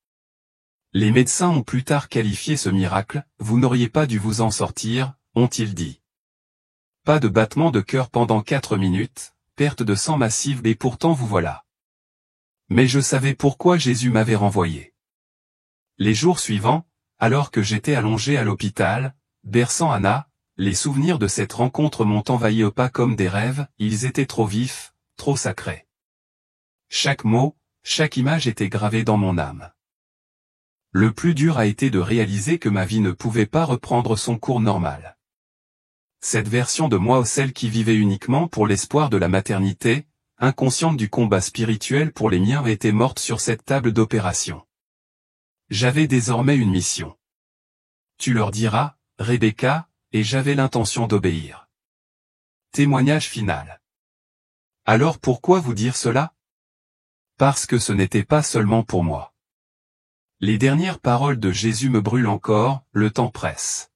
Les médecins ont plus tard qualifié ce miracle, vous n'auriez pas dû vous en sortir, ont-ils dit. Pas de battement de cœur pendant 4 minutes, perte de sang massive et pourtant vous voilà. Mais je savais pourquoi Jésus m'avait renvoyé. Les jours suivants, alors que j'étais allongé à l'hôpital, berçant Anna, les souvenirs de cette rencontre m'ont envahi au pas comme des rêves, ils étaient trop vifs, trop sacrés. Chaque mot, chaque image était gravée dans mon âme. Le plus dur a été de réaliser que ma vie ne pouvait pas reprendre son cours normal. Cette version de moi, celle qui vivait uniquement pour l'espoir de la maternité, inconsciente du combat spirituel pour les miens, était morte sur cette table d'opération. J'avais désormais une mission. Tu leur diras, Rebecca, et j'avais l'intention d'obéir. Témoignage final. Alors pourquoi vous dire cela? Parce que ce n'était pas seulement pour moi. Les dernières paroles de Jésus me brûlent encore, le temps presse.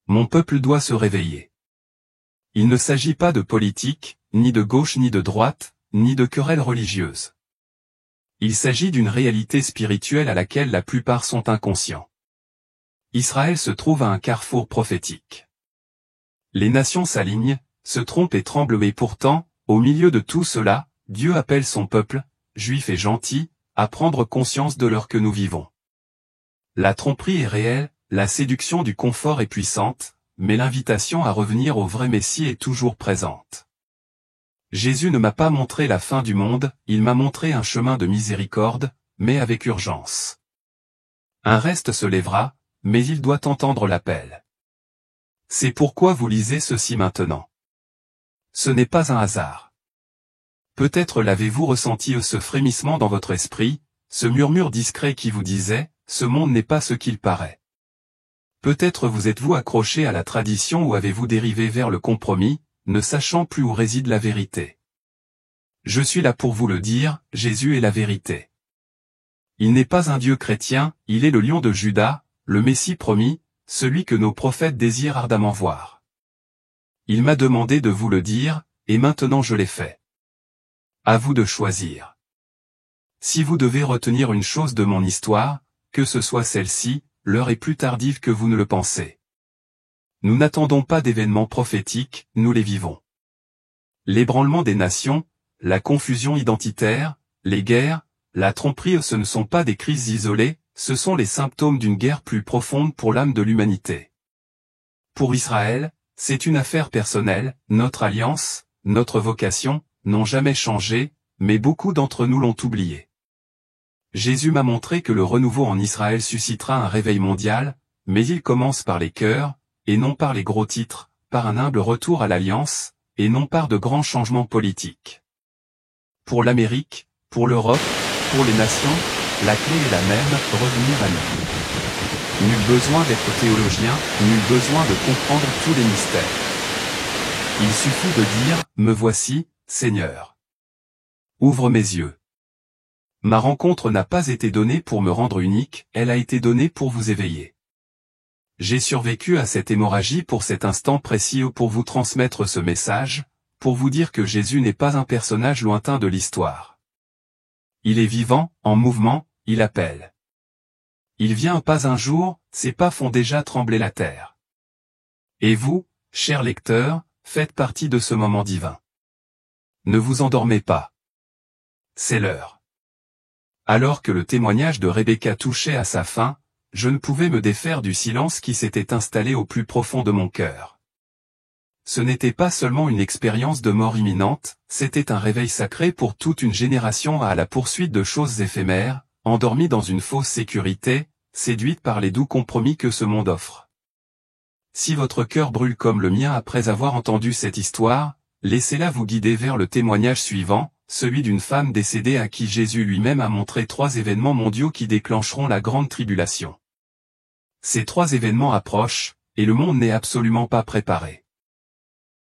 Mon peuple doit se réveiller. Il ne s'agit pas de politique, ni de gauche ni de droite, ni de querelles religieuses. Il s'agit d'une réalité spirituelle à laquelle la plupart sont inconscients. Israël se trouve à un carrefour prophétique. Les nations s'alignent, se trompent et tremblent et pourtant, au milieu de tout cela, Dieu appelle son peuple, juif et gentil, à prendre conscience de l'heure que nous vivons. La tromperie est réelle, la séduction du confort est puissante, mais l'invitation à revenir au vrai Messie est toujours présente. Jésus ne m'a pas montré la fin du monde, il m'a montré un chemin de miséricorde, mais avec urgence. Un reste se lèvera, mais il doit entendre l'appel. C'est pourquoi vous lisez ceci maintenant. Ce n'est pas un hasard. Peut-être l'avez-vous ressenti ce frémissement dans votre esprit, ce murmure discret qui vous disait, ce monde n'est pas ce qu'il paraît. Peut-être vous êtes-vous accroché à la tradition ou avez-vous dérivé vers le compromis, ne sachant plus où réside la vérité. Je suis là pour vous le dire, Jésus est la vérité. Il n'est pas un Dieu chrétien, il est le lion de Juda, le Messie promis, celui que nos prophètes désirent ardemment voir. Il m'a demandé de vous le dire, et maintenant je l'ai fait. À vous de choisir. Si vous devez retenir une chose de mon histoire, que ce soit celle-ci, l'heure est plus tardive que vous ne le pensez. Nous n'attendons pas d'événements prophétiques, nous les vivons. L'ébranlement des nations, la confusion identitaire, les guerres, la tromperie, ce ne sont pas des crises isolées, ce sont les symptômes d'une guerre plus profonde pour l'âme de l'humanité. Pour Israël, c'est une affaire personnelle, notre alliance, notre vocation, n'ont jamais changé, mais beaucoup d'entre nous l'ont oublié. Jésus m'a montré que le renouveau en Israël suscitera un réveil mondial, mais il commence par les cœurs, et non par les gros titres, par un humble retour à l'alliance, et non par de grands changements politiques. Pour l'Amérique, pour l'Europe, pour les nations, la clé est la même, revenir à nous. Nul besoin d'être théologien, nul besoin de comprendre tous les mystères. Il suffit de dire, me voici, Seigneur. Ouvre mes yeux. Ma rencontre n'a pas été donnée pour me rendre unique, elle a été donnée pour vous éveiller. J'ai survécu à cette hémorragie pour cet instant précis ou pour vous transmettre ce message, pour vous dire que Jésus n'est pas un personnage lointain de l'histoire. Il est vivant, en mouvement, il appelle. Il vient pas un jour, ses pas font déjà trembler la terre. Et vous, chers lecteurs, faites partie de ce moment divin. Ne vous endormez pas. C'est l'heure. Alors que le témoignage de Rebecca touchait à sa fin, je ne pouvais me défaire du silence qui s'était installé au plus profond de mon cœur. Ce n'était pas seulement une expérience de mort imminente, c'était un réveil sacré pour toute une génération à la poursuite de choses éphémères, endormie dans une fausse sécurité, séduite par les doux compromis que ce monde offre. Si votre cœur brûle comme le mien après avoir entendu cette histoire, laissez-la vous guider vers le témoignage suivant, celui d'une femme décédée à qui Jésus lui-même a montré 3 événements mondiaux qui déclencheront la grande tribulation. Ces 3 événements approchent, et le monde n'est absolument pas préparé.